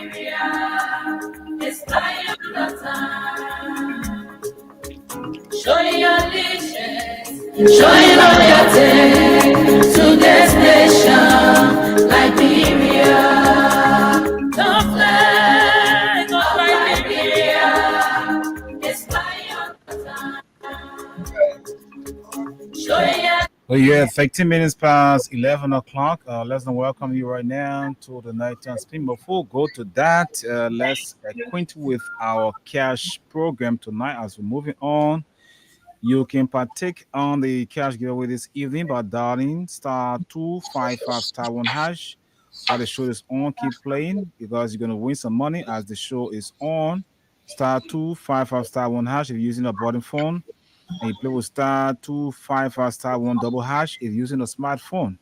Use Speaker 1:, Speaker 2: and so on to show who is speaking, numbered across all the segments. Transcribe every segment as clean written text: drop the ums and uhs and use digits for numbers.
Speaker 1: Liberia, it's time the time. Show your allegiance, show your loyalty to this nation, Liberia. Don't flag of Liberia, it's time the time. Show your
Speaker 2: Well, yeah, 15 minutes past 11 o'clock. Let's welcome you right now to the nighttime spin. Before we go to that, let's acquaint with our cash program tonight as we're moving on. You can partake on the cash giveaway this evening by dialing *255 *1#. While the show is on, keep playing because you're going to win some money as the show is on. *255 *1# if you're using a button phone, and you play with *255 *1# if you're using a smartphone.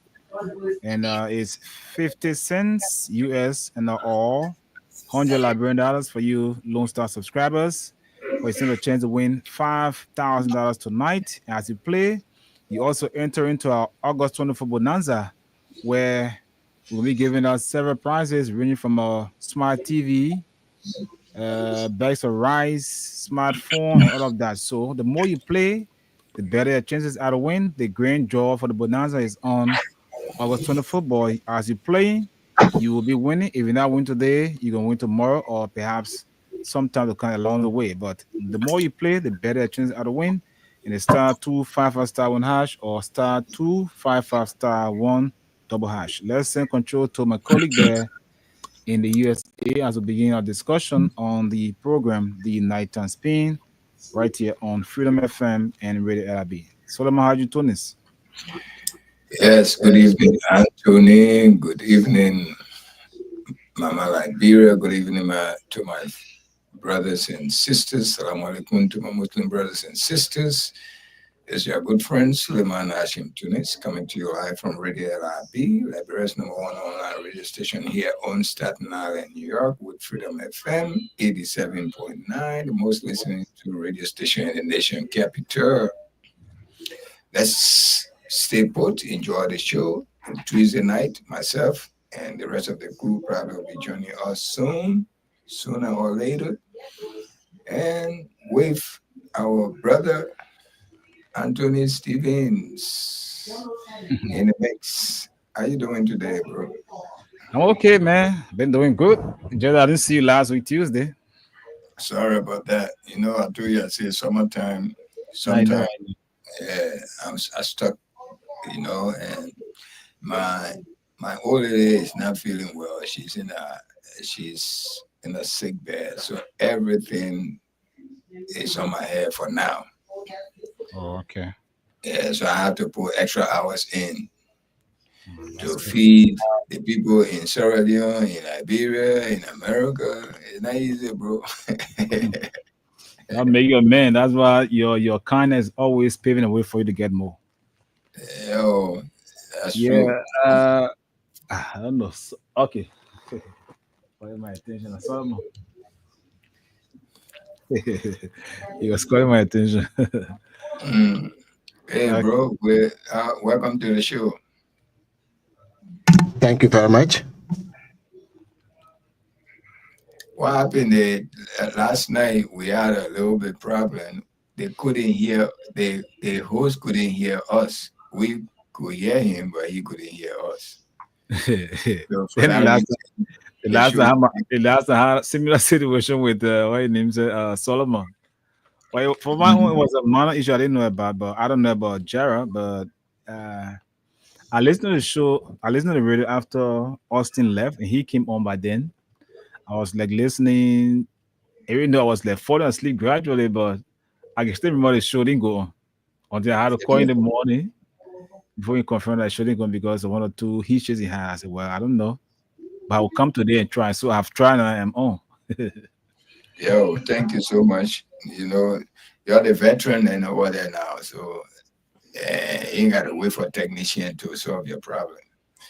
Speaker 2: And it's 50 cents US and all $100 for you Lone Star subscribers. For you stand a chance to win $5,000 tonight as you play. You also enter into our August 24 Bonanza, where we'll be giving out several prizes ranging from a smart TV, bags of rice, smartphone, and all of that. So the more you play, the better your chances are to win. The grand draw for the Bonanza is on August 24th, boy. As you play, you will be winning. If you're not winning today, you're going to win tomorrow or perhaps sometime to come along the way. But the more you play, the better your chances are to win. And it's *255 *1# or *255 *1#. Let's send control to my colleague there in the USA as we begin our discussion on the program, the Nighttime Spin, right here on Freedom FM and Radio LRB. Solomon, how you doing this?
Speaker 3: Yes, good evening, Anthony. Good evening, Mama Liberia. Good evening to my brothers and sisters. Salam alaikum to my Muslim brothers and sisters. It's your good friend Suleiman Hashim Tunis coming to you live from Radio LRB, Liberia's #1 online radio station here on Staten Island, New York, with Freedom FM 87.9, the most listening to radio station in the nation capital. Let's stay put, enjoy the show. On Tuesday night, myself and the rest of the crew probably will be joining us sooner or later. And with our brother Anthony Stevens in the mix. How you doing today, bro?
Speaker 2: I'm okay, man. Been doing good. Just I didn't see you last week Tuesday.
Speaker 3: Sorry about that. You know, I told you I say summertime.
Speaker 2: I know.
Speaker 3: I stuck, you know, and my older lady is not feeling well. She's in a sick bed, so everything is on my head for now.
Speaker 2: Oh, okay.
Speaker 3: Yeah, so I have to put extra hours in to feed the people in Sierra Leone, in Liberia, in America. It's not easy, bro.
Speaker 2: That make you a man. That's why your kindness always paving the way for you to get more.
Speaker 3: Yo, that's
Speaker 2: Yeah.
Speaker 3: true.
Speaker 2: I don't know. Okay. Calling my attention. I saw him. He was calling my attention.
Speaker 3: Mm. Hey,
Speaker 2: Okay.
Speaker 3: bro, welcome to the show.
Speaker 4: Thank you very much.
Speaker 3: What happened last night? We had a little bit problem. They couldn't hear the host couldn't hear us. We could hear him, but he couldn't hear us. So for
Speaker 2: Then
Speaker 3: that reason,
Speaker 2: the last time I had a similar situation with what his name is Solomon. Well, for my own, it was a minor issue I didn't know about, but I don't know about Jara. But I listened to the show. I listened to the radio after Austin left, and he came on by then. I was like listening, even though I was like falling asleep gradually, but I can still remember the show didn't go on until I had to call in the morning before he confirmed that it shouldn't go on because of one or two hitches he had. I said, well, I don't know, but I will come today and try. So I've tried and I am on.
Speaker 3: Yo, thank you so much. You know, you're the veteran and over there now, so you ain't got to wait for a technician to solve your problem.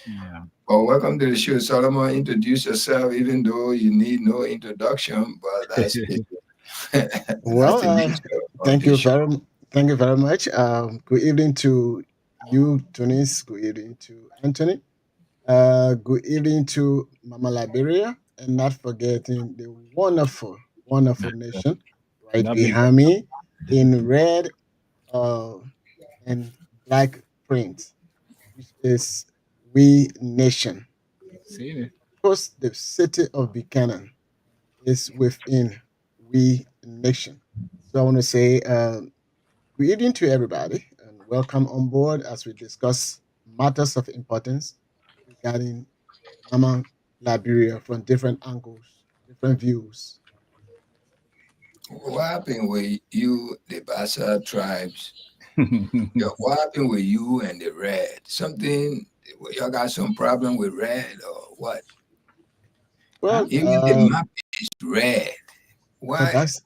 Speaker 2: Yeah.
Speaker 3: Well, welcome to the show, Solomon. Introduce yourself, even though you need no introduction, but that's it.
Speaker 4: Well,
Speaker 3: That's the nature of
Speaker 4: thank
Speaker 3: this
Speaker 4: you
Speaker 3: show.
Speaker 4: thank you very much. Good evening to you, Tunis. Good evening to Anthony. Good evening to Mama Liberia. and not forgetting the wonderful, wonderful nation right
Speaker 2: Not being
Speaker 4: behind me in red uh, and black print, which is We Nation.
Speaker 2: see.
Speaker 4: Of course, the city of Buchanan is within We Nation. So I want to say good evening to everybody and welcome on board as we discuss matters of importance regarding Mama Liberia from different angles, different views.
Speaker 3: What happened with you, the Bassa tribes? What happened with you and the red? Something, y'all got some problem with red or what?
Speaker 4: Well,
Speaker 3: Even the map is red. Why?
Speaker 4: that's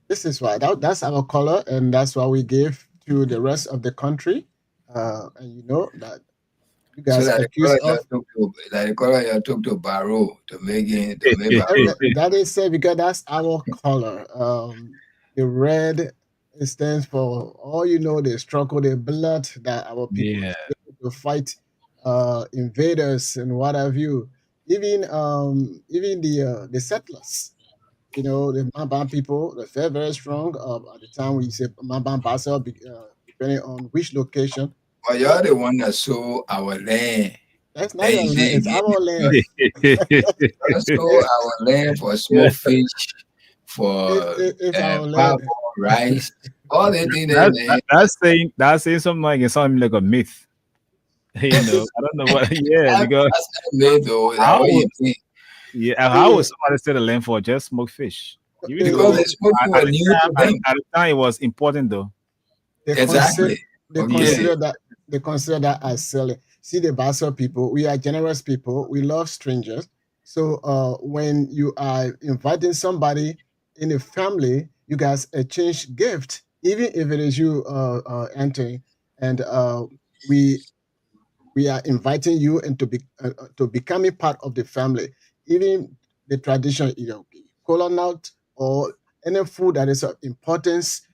Speaker 4: this is why that's our color, and that's why we give to the rest of the country. And you know that you
Speaker 3: So
Speaker 4: guys
Speaker 3: that the
Speaker 4: accuse
Speaker 3: color you
Speaker 4: of
Speaker 3: took to, like the color you took to Barrow to make Barrow.
Speaker 4: that is said because that's our color. The red it stands for all you know the struggle, the blood that our people
Speaker 2: Yeah.
Speaker 4: to fight invaders and what have you. Even the settlers. You know, the Maban people, they're very, very strong. At the time we say Maban Basa, depending on which location.
Speaker 3: But you're the one that sold our land.
Speaker 4: That's not
Speaker 3: Then
Speaker 4: your
Speaker 3: you say
Speaker 4: land, it's
Speaker 3: again,
Speaker 4: our land.
Speaker 3: you sold our land for small fish, for
Speaker 4: It's our land.
Speaker 3: purple rice, all the things
Speaker 2: That's
Speaker 3: that
Speaker 2: that's saying something like it's something like a myth. I don't know what. Yeah, because
Speaker 3: that's not made though. That's
Speaker 2: how
Speaker 3: what you
Speaker 2: would
Speaker 3: think.
Speaker 2: how would somebody sell the land for just smoked fish? Even if it
Speaker 3: Because
Speaker 2: was
Speaker 3: the smoking was new to them.
Speaker 2: at the time it was important though.
Speaker 4: They consider
Speaker 3: Exactly.
Speaker 4: they
Speaker 3: Okay.
Speaker 4: consider that they consider that as selling. See the Basa people, we are generous people. We love strangers. So when you are inviting somebody in a family, you guys exchange gift, even if it is you entering, and we we are inviting you into to becoming part of the family. Even the tradition, kola nut or any food that is of importance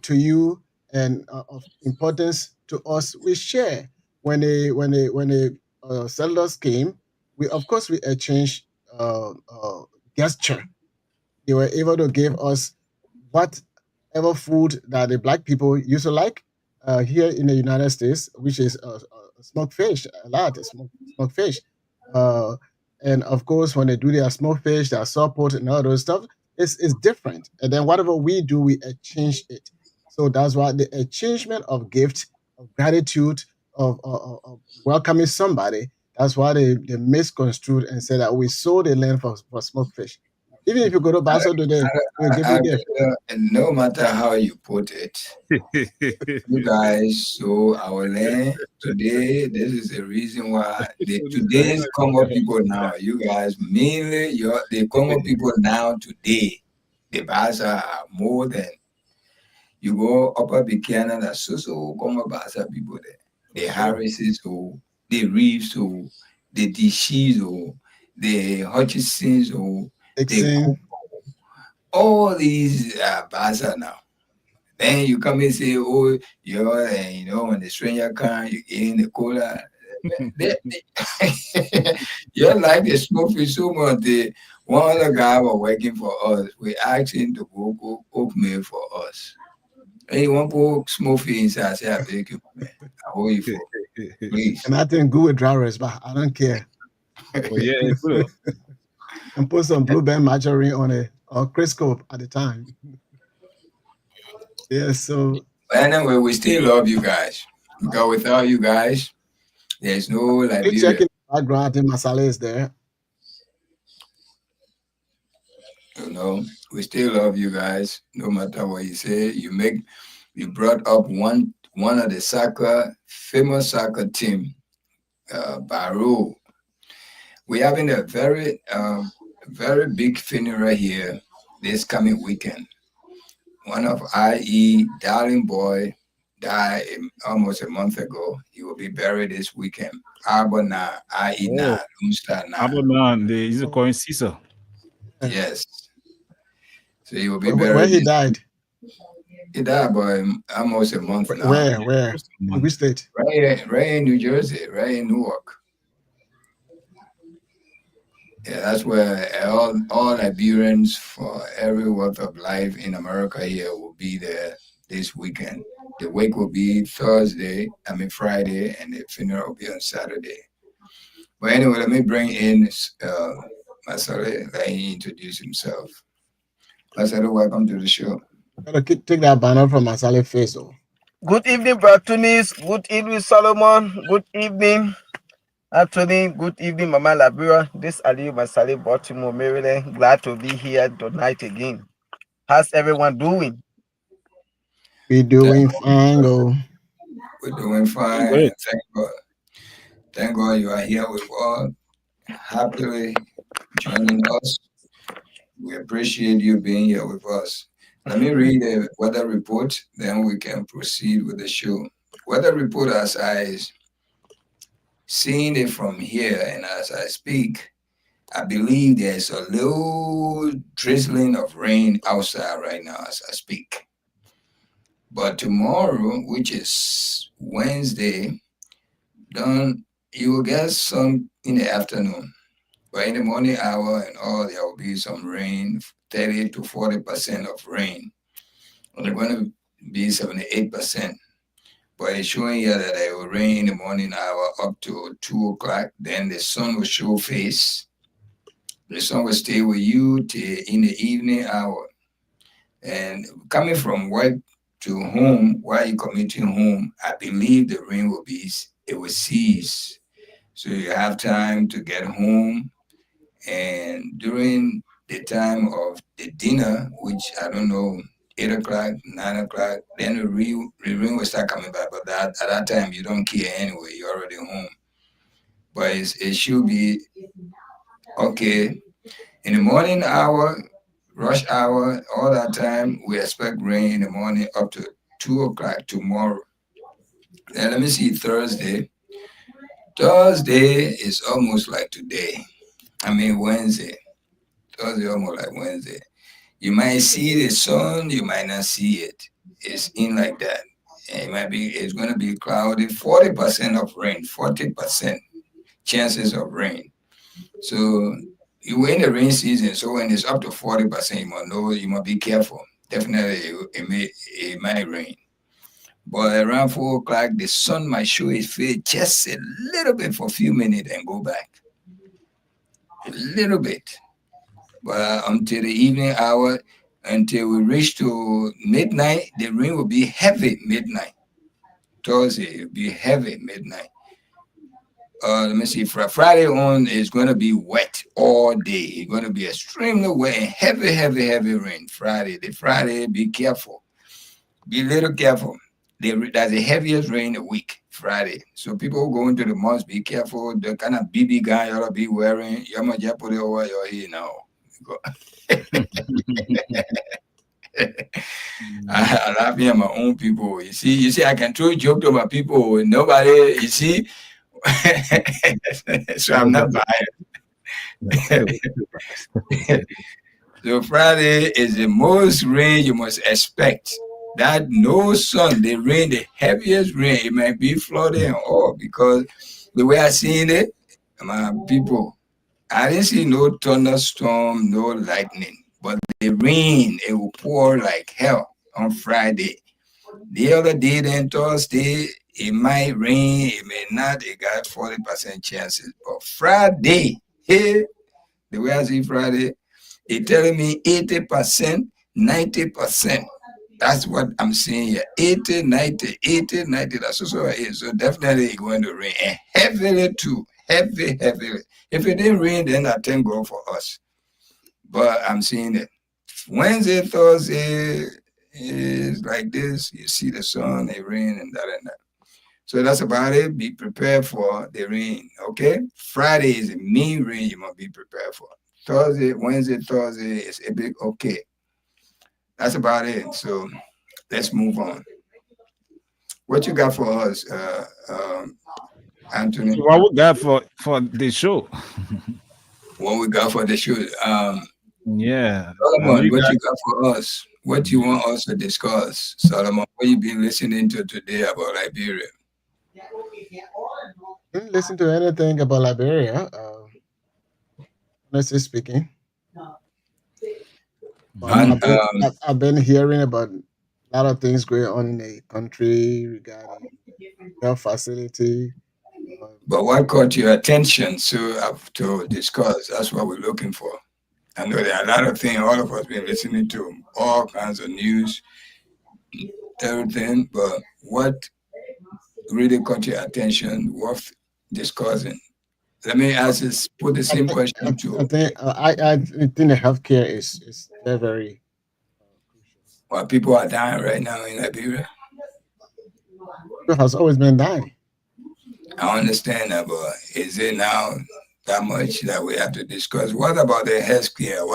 Speaker 4: to you and of importance to us, we share. When the settlers came, we of course we exchanged gesture. They were able to give us whatever food that the black people used to like here in the United States, which is smoked fish, a lot of smoked fish. Uh, and of course, when they do their smoked fish, their support and all those stuff, it's different. And then whatever we do, we exchange it. So that's why the exchangement of gifts, of gratitude, of welcoming somebody, that's why they misconstrued and said that we sold the land for smoked fish. Even if you go to Basel today, we'll give you a gift.
Speaker 3: And no matter how you put it, you guys sold our land today. This is the reason why today's Congo people now, you guys mainly the Congo people now today, the Basa are more than you go upper Buchanan, that's so Congo Basa people there. The Harrises, the Reeves, the Dishis, the Hutchisons, the
Speaker 4: Dixon,
Speaker 3: Cook, all these Basa now. Then you come and say, oh, when the stranger comes, you eating the cola. You're like the smoke fish so much. One other guy was working for us. We asked him to go cook meal for us. And he want to put smoke fish inside. I said, I beg you, man. I hold you for, please.
Speaker 4: and I think good with dry rest, but I don't care.
Speaker 2: Well, yeah, it's good.
Speaker 4: And put some blue band margarine on it or Crisco at the time. Yeah, so
Speaker 3: But anyway, we still love you guys. Because without you guys, there's no Liberia.
Speaker 4: checking the background, I think Masala is there.
Speaker 3: We still love you guys, no matter what you say. You brought up one of the famous soccer team, Barrow. We're having a very big funeral here this coming weekend. One of IE darling boy died almost a month ago. He will be buried this weekend. Abona, IE na, Lumstar na.
Speaker 2: Abona, he's calling Caesar.
Speaker 3: Yes. So he will be buried.
Speaker 4: Where he died?
Speaker 3: He died by almost a month now.
Speaker 4: Where? In which state?
Speaker 3: Right in New Jersey, right in Newark. Yeah, that's where all Liberians for every walk of life in America here will be there this weekend. The wake will be Friday, and the funeral will be on Saturday. But anyway, let me bring in Masale, let him introduce himself. Masale, welcome to the show.
Speaker 4: Gotta take that banner from Masale face. Oh.
Speaker 5: Good evening, Brother Tunis. Good evening, Solomon. Good evening, Anthony. Good evening, Mama Labira. This is Ali Masali, Baltimore, Maryland. Glad to be here tonight again. How's everyone doing?
Speaker 4: We doing fine, oh.
Speaker 3: We're doing fine.
Speaker 2: Great.
Speaker 3: Thank God. Thank God you are here with us, happily joining us. We appreciate you being here with us. Let me read the weather report, then we can proceed with the show. Weather report, as I seeing it from here and as I speak, I believe there's a little drizzling of rain outside right now as I speak. But tomorrow, which is Wednesday, you will get some in the afternoon. But in the morning hour and all, there will be some rain, 30 to 40% of rain. Well, they're going to be 78%. But it's showing here that it will rain in the morning hour up to 2 o'clock. Then the sun will show face. The sun will stay with you till in the evening hour. And coming from work to home, while you're commuting home, I believe the rain will cease. So you have time to get home. And during the time of the dinner, which I don't know, 8 o'clock, 9 o'clock, then the rain will start coming back. But at that time, you don't care anyway. You're already home. But it should be okay. In the morning hour, rush hour, all that time, we expect rain in the morning up to 2 o'clock tomorrow. Then let me see Thursday. Thursday is almost like today. I mean Wednesday. Thursday almost like Wednesday. You might see the sun, you might not see it. It's in like that. And it's gonna be cloudy, 40% of rain, 40% chances of rain. So you in the rain season, so when it's up to 40%, you must be careful. Definitely it might rain. But around 4 o'clock, the sun might show its face just a little bit for a few minutes and go back. A little bit. But until the evening hour, until we reach to midnight, the rain will be heavy midnight. Thursday, it will be heavy midnight. Let me see, Friday on is going to be wet all day. It's going to be extremely wet and heavy rain Friday. The Friday, be careful. Be a little careful. That's the heaviest rain a week, Friday. So people who go into the mosque, be careful. The kind of BB gun you ought to be wearing, you might just put it over your ear now. I laugh at my own people. You see, I can throw joke to my people. Nobody, you see. So I'm not biased. So Friday is the most rain you must expect. That no sun, the rain, the heaviest rain, it might be flooding and all, because the way I seen it, my people, I didn't see no thunderstorm, no lightning, but the rain, it will pour like hell on Friday. The other day, then Thursday, it might rain, it may not, it got 40% chances. But Friday, hey, the way I see Friday, it telling me 80%, 90%. That's what I'm seeing here. 80, 90, 80, 90. That's also it is. So definitely it's going to rain. And heavily too. Heavily. If it didn't rain, then I thank God for us. But I'm seeing it. Wednesday, Thursday is like this. You see the sun, the rain, and that and that. So that's about it. Be prepared for the rain. Okay? Friday is a mean rain you must be prepared for. Wednesday, Thursday is a bit okay. That's about it. So let's move on. What you got for us, Anthony?
Speaker 2: What we got for the show?
Speaker 3: What we got for the show?
Speaker 2: Yeah.
Speaker 3: Solomon, what you got for us? What you want us to discuss, Solomon? What you been listening to today about Liberia?
Speaker 4: Didn't listen to anything about Liberia. honestly speaking. But
Speaker 3: And
Speaker 4: I've been hearing about a lot of things going on in the country regarding health facility. Uh,
Speaker 3: but what caught your attention so up to discuss? That's what we're looking for. I know there are a lot of things all of us been listening to, all kinds of news, everything. But what really caught your attention worth discussing? Let me ask this, put the
Speaker 4: I
Speaker 3: same
Speaker 4: think
Speaker 3: question to
Speaker 4: I think the healthcare is very very crucial.
Speaker 3: what people are dying right now in Liberia.
Speaker 4: It has always been dying.
Speaker 3: I understand that, but is it now that much that we have to discuss? What about the healthcare?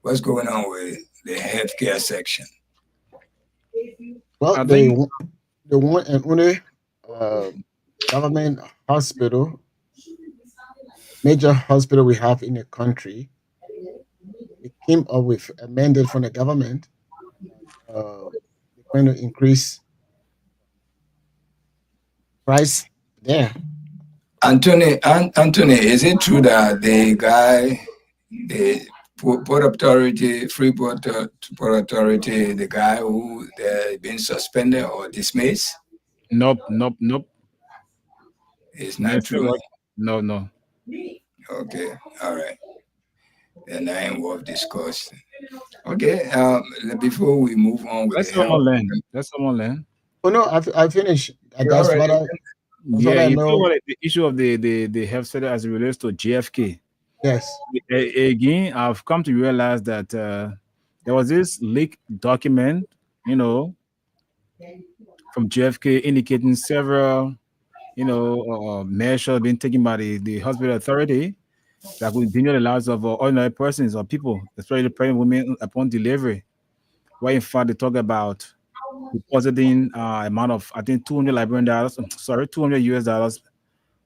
Speaker 3: What's going on with the healthcare section?
Speaker 4: Well,
Speaker 2: I think
Speaker 4: the one and only uh, government hospital, major hospital we have in the country, it came up with a mandate from the government. They're going to increase price there.
Speaker 3: Anthony, is it true that the guy, the Port Authority, Port Authority, the guy who been suspended or dismissed,
Speaker 2: nope.
Speaker 3: is
Speaker 2: No,
Speaker 3: not
Speaker 2: it's still
Speaker 3: true?
Speaker 2: work. No.
Speaker 3: Okay, all right. Then I ain't worth discussing. Okay, before we move on with
Speaker 2: Let
Speaker 3: the health,
Speaker 2: someone learn. Let someone learn.
Speaker 4: Oh no, I finished.
Speaker 3: you already
Speaker 4: That's what
Speaker 2: Yeah,
Speaker 4: I
Speaker 2: you know
Speaker 4: know.
Speaker 2: what the issue of the health center as it relates to JFK.
Speaker 4: Yes.
Speaker 2: Again, I've come to realize that there was this leaked document, you know, from JFK indicating several, measures being taken by the hospital authority that could endanger the lives of ordinary persons or people, especially pregnant women upon delivery. Where in fact they talk about depositing amount of I think $200 sorry, $200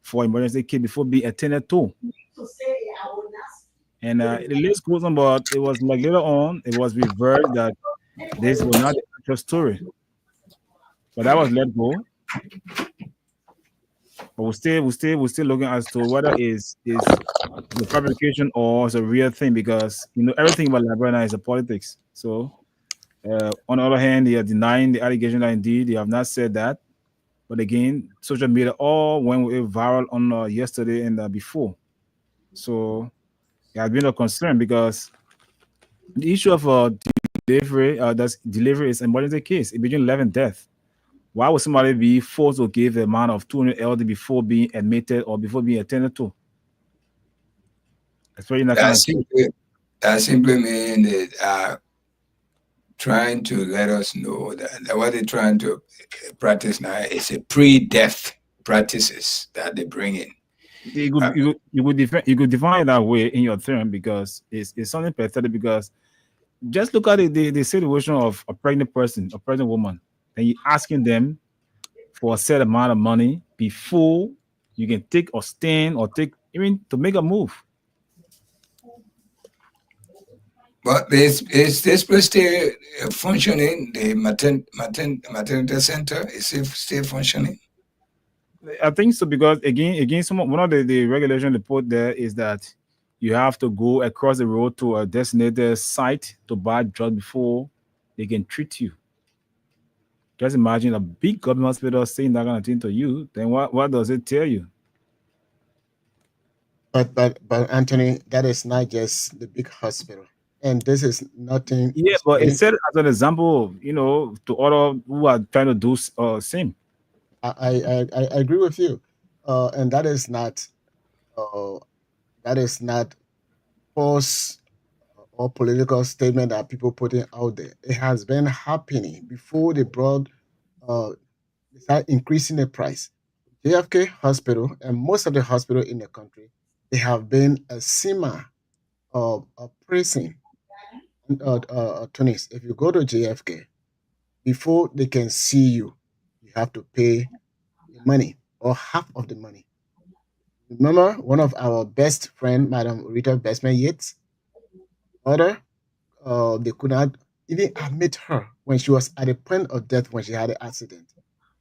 Speaker 2: for emergency kit before being attended to. And the list goes on, but it was like later on, it was reversed that this was not the actual story. But that was let go. But we're still looking as to whether is the fabrication or it's a real thing because everything about Liberia is a politics. So on the other hand, they are denying the allegation that indeed they have not said that. But again, social media all went viral on yesterday and before. So it has been a concern because the issue of delivery, that's delivery is an emergency case, it between life and death. Why would somebody be forced to give the amount of 200 LD before being admitted or before being attended to? Especially in that kind
Speaker 3: that
Speaker 2: of case.
Speaker 3: simply mean that trying to let us know that what they're trying to practice now is a pre-death practices that they bring in. Uh,
Speaker 2: You could define it that way in your term because it's something pathetic because just look at the situation of a pregnant person, a pregnant woman, and you're asking them for a set amount of money before you can take or stand or take even to make a move.
Speaker 3: but is this place still functioning? The maternity center is it still functioning?
Speaker 2: I think so because again, one of the regulation they put there is that you have to go across the road to a designated site to buy drugs before they can treat you. Just imagine a big government hospital saying that kind of thing to you. Then what does it tell you?
Speaker 4: But Anthony, that is not just the big hospital, and this is nothing
Speaker 2: Yeah, but it
Speaker 4: strange.
Speaker 2: said as an example, to other who are trying to do same.
Speaker 4: I agree with you, and uh, that is not false or political statement that people putting out there. It has been happening before they brought uh, they start increasing the price. JFK Hospital and most of the hospital in the country, they have been a simmer of a pricing. Tunis, if you go to JFK, before they can see you, you have to pay the money or half of the money. Remember one of our best friend, Madam Rita Bestman Yates, mother, they could not even admit her when she was at the point of death when she had the accident.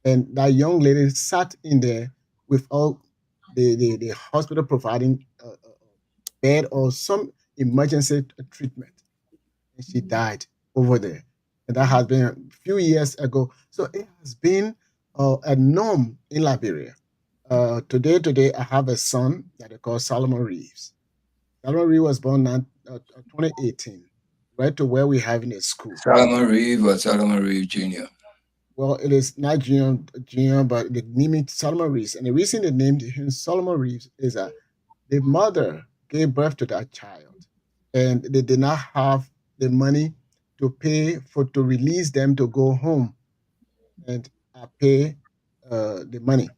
Speaker 4: And that young lady sat in there with all the hospital providing bed or some emergency treatment, and she died over there. And that has been a few years ago. So it has been a norm in Liberia. Today, I have a son that they call Solomon Reeves. Solomon Reeves was born in 2018, right to where we have in a school.
Speaker 3: Solomon Reeve or Solomon Reeve Jr.?
Speaker 4: Well, it is not junior, but they named it Solomon Reeves. And the reason they named him Solomon Reeves is that the mother gave birth to that child, and they did not have the money to pay to release them to go home and pay the money.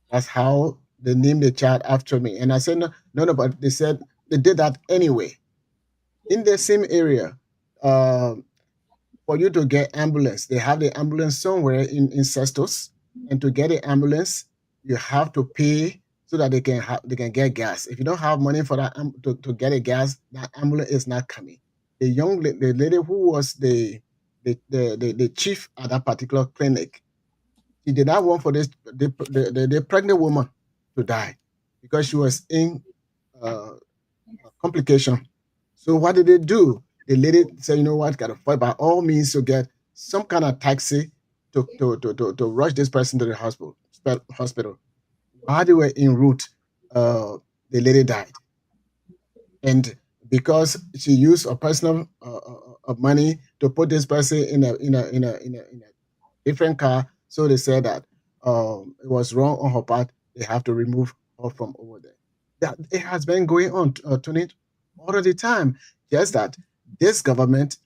Speaker 4: That's how they named the child after me. And I said, no, but they said they did that anyway. In the same area, for you to get ambulance, they have the ambulance somewhere in Cestos. And to get the ambulance, you have to pay so that they can get gas. If you don't have money for that to get a gas, that ambulance is not coming. The lady who was the chief at that particular clinic, she did not want for the pregnant woman to die because she was in complication. So what did they do? The lady said, you know what, gotta fight by all means to get some kind of taxi to rush this person to the hospital. While they were en route, the lady died. And because she used a personal money to put this person in a different car, so they said that it was wrong on her part. They have to remove her from over there. That it has been going on, Tony, all of the time. Just that this government,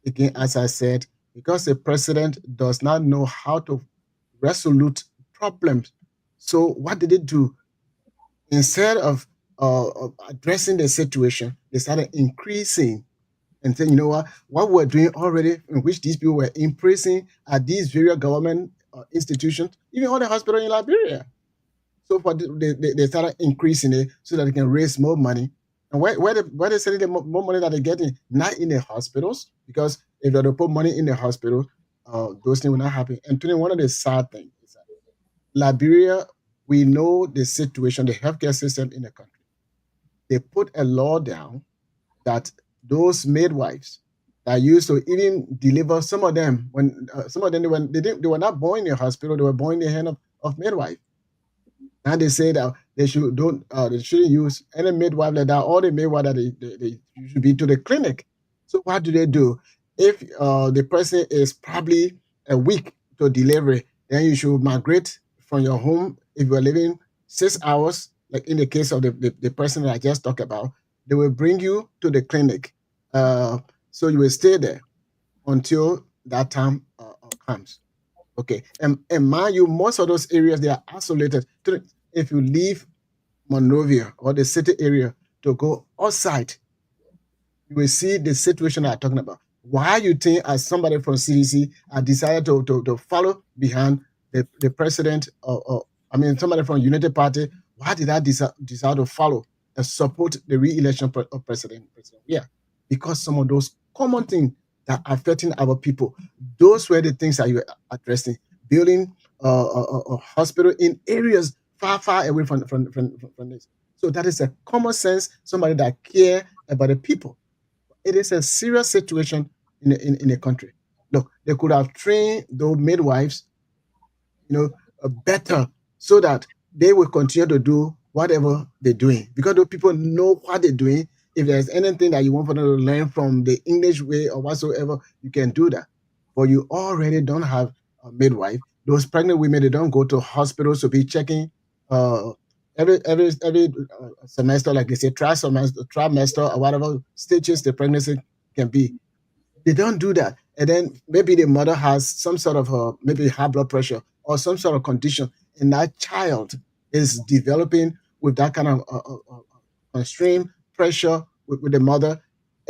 Speaker 4: again, as I said, because the president does not know how to resolute problems. So what did it do? Instead of addressing the situation, they started increasing and saying, you know what we're doing already, in which these people were increasing at these various government institutions, even all the hospitals in Liberia. So they started increasing it so that they can raise more money. And where they sending the more money that they're getting? Not in the hospitals, because if they don't put money in the hospital, those things will not happen. And today, one of the sad things is that Liberia, we know the situation, the healthcare system in the country. They put a law down that those midwives that used to even deliver, some of them they were not born in the hospital, they were born in the hand of midwife. Now they say that they shouldn't use any midwife like that, or the midwife that they should be to the clinic. So what do they do? If the person is probably a week to delivery, then you should migrate from your home. If you're living 6 hours, like in the case of the person that I just talked about, they will bring you to the clinic. So you will stay there until that time comes. Okay, and mind you, most of those areas, they are isolated. If you leave Monrovia or the city area to go outside, you will see the situation I'm talking about. Why you think, as somebody from CDC, I decided to follow behind the president, or somebody from United Party? Why did I decide to follow and support the re-election of President? Yeah, because some of those common things that are affecting our people, those were the things that you were addressing. Building a hospital in areas far away from this. So that is a common sense, somebody that care about the people. It is a serious situation in the country. Look, they could have trained those midwives, better, so that they will continue to do whatever they're doing, because those people know what they're doing. If there's anything that you want for them to learn from the English way or whatsoever, you can do that. But you already don't have a midwife. Those pregnant women, they don't go to hospitals to be checking every semester, like they say, trimester or whatever stages the pregnancy can be. They don't do that. And then maybe the mother has some sort of maybe high blood pressure or some sort of condition, and that child is developing with that kind of constraint pressure with the mother,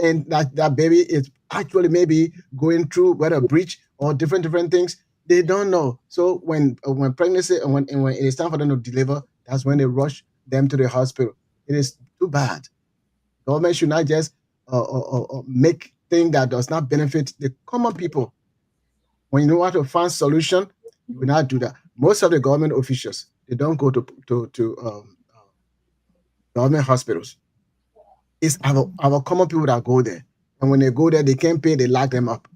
Speaker 4: and that baby is actually maybe going through whether a breach or different things. They don't know. So when pregnancy and when it is time for them to deliver, that's when they rush them to the hospital. It is too bad. Government should not just make things that does not benefit the common people. When you know how to find solution, you will not do that. Most of the government officials, they don't go to government hospitals. It's our common people that go there. And when they go there, they can't pay, they lock them up.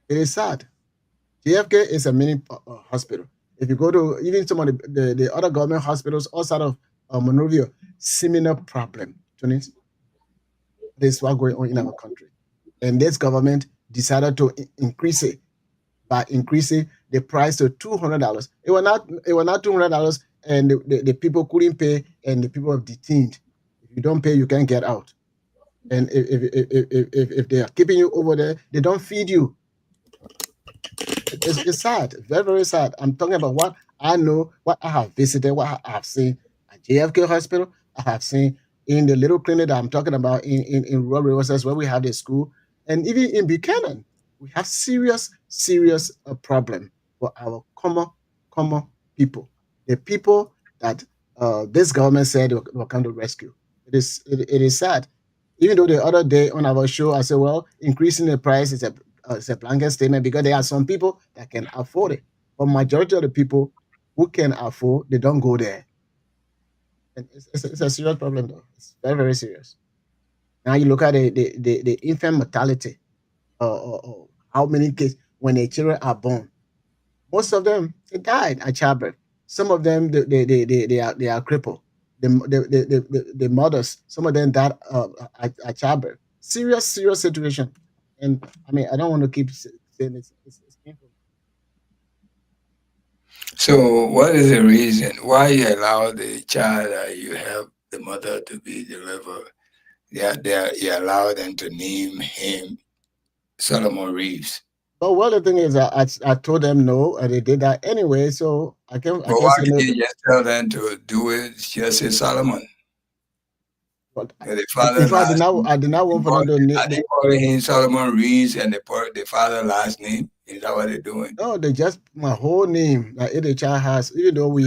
Speaker 4: It is sad. JFK is a mini hospital. If you go to even some of the other government hospitals outside of Monrovia, similar problem. This is what's going on in our country. And this government decided to increase it by increasing the price to $200. It was not $200, and the people couldn't pay, and the people are detained. If you don't pay, you can't get out. And if they are keeping you over there, they don't feed you. It's sad, very, very sad. I'm talking about what I know, what I have visited, what I have seen at JFK Hospital. I have seen in the little clinic that I'm talking about in rural areas where we have the school, and even in Buchanan, we have serious problem for our common people, the people that this government said they were come to rescue. It is sad. Even though the other day on our show, I said, well, increasing the price is a blanket statement because there are some people that can afford it. But majority of the people who can afford, they don't go there. And it's a serious problem, though. It's very, very serious. Now you look at the infant mortality, or how many kids when the children are born. Most of them they died at childbirth. Some of them they are crippled. The mothers, some of them died at childbirth. Serious situation. And I mean, I don't want to keep saying it's painful.
Speaker 3: So, what is the reason why you allow the child that you help the mother to be delivered? You allow them to name him Solomon Reeves.
Speaker 4: But well, the thing is, I told them no, and they did that anyway. So I
Speaker 3: But
Speaker 4: can
Speaker 3: why
Speaker 4: say no.
Speaker 3: did you just tell them to do it? Just say Solomon.
Speaker 4: But
Speaker 3: The father
Speaker 4: if
Speaker 3: last name.
Speaker 4: I did not want for them to.
Speaker 3: Are they calling him Solomon Reeves and the father last name? Is that what they're doing?
Speaker 4: No, they just my whole name that the child has. Even though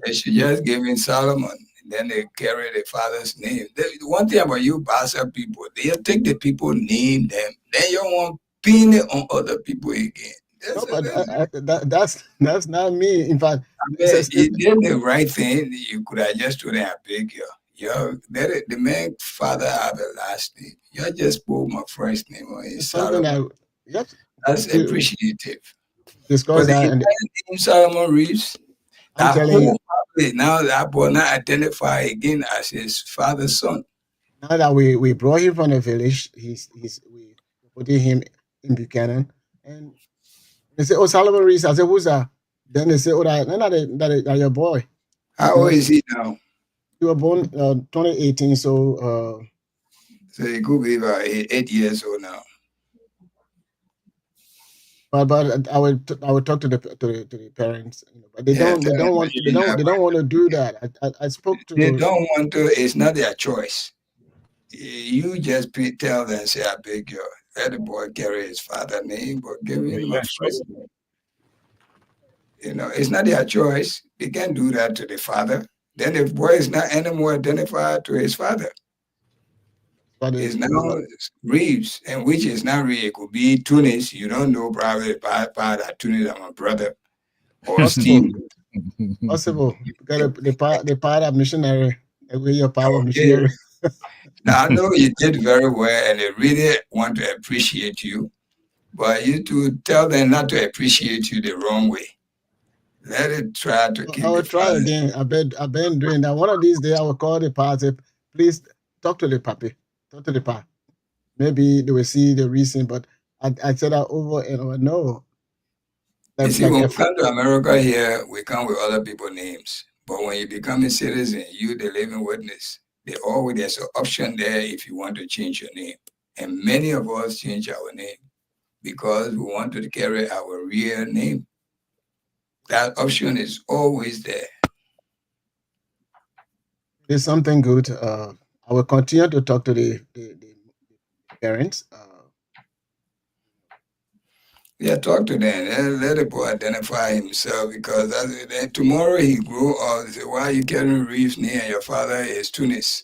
Speaker 3: They should just give him Solomon. Then they carry the father's name. The one thing about you bastard people, they take the people, name them, then you want pin it on other people again.
Speaker 4: no, but that's not me. In fact,
Speaker 3: You did the right thing. You could have just told them, I beg you. The man father have a last name. You just put my first name on his
Speaker 4: it's something
Speaker 3: Solomon.
Speaker 4: yep,
Speaker 3: That's
Speaker 4: we
Speaker 3: appreciative.
Speaker 4: discuss
Speaker 3: But the
Speaker 4: that, and
Speaker 3: name Solomon Reeves,
Speaker 4: I'm
Speaker 3: that
Speaker 4: telling you,
Speaker 3: whole family now that boy not identify again as his father's son.
Speaker 4: now that we brought him from the village, he's we putting him in Buchanan, and they say, "Oh, Solomon Reese." I said, "Who's that?" Then they say, "Oh, that your boy."
Speaker 3: How
Speaker 4: You
Speaker 3: old
Speaker 4: know,
Speaker 3: is he now?
Speaker 4: he was born 2018, so
Speaker 3: So he could be about 8 years old now.
Speaker 4: but I would talk to the parents, but they
Speaker 3: Yeah,
Speaker 4: don't
Speaker 3: tell him
Speaker 4: they don't want to do that. I spoke
Speaker 3: they
Speaker 4: to
Speaker 3: don't want to. It's not their choice. You just tell them, say, I beg you, let the boy carry his father's name, but give him my
Speaker 2: Yeah, sure.
Speaker 3: first name. It's not their choice. They can't do that to the father. Then the boy is not anymore identified to his father.
Speaker 4: but
Speaker 3: It's now Reeves, and which is not Reeves. It could be Tunis. You don't know probably part that Tunis are my brother. Or Steve.
Speaker 4: possible because the part of missionary, with your power of
Speaker 3: Okay.
Speaker 4: missionary.
Speaker 3: Now I know you did very well and they really want to appreciate you, but you to tell them not to appreciate you the wrong way. Let it try to keep
Speaker 4: I will
Speaker 3: the
Speaker 4: try
Speaker 3: father.
Speaker 4: again. I've been doing that. One of these days, I will call the party. Please talk to the papi. Talk to the pa. Maybe they will see the reason, but I said that over and over. No,
Speaker 3: You
Speaker 4: like
Speaker 3: see, when we
Speaker 4: if
Speaker 3: come to America here, we come with other people's names. But when you become a citizen, you the living witness. There's an option there if you want to change your name. And many of us change our name because we want to carry our real name. That option is always there.
Speaker 4: there's something good, I will continue to talk to the parents.
Speaker 3: Yeah, talk to them. Let the boy identify himself because then tomorrow he grow up and say, why you carrying Reeves name and your father is Tunis?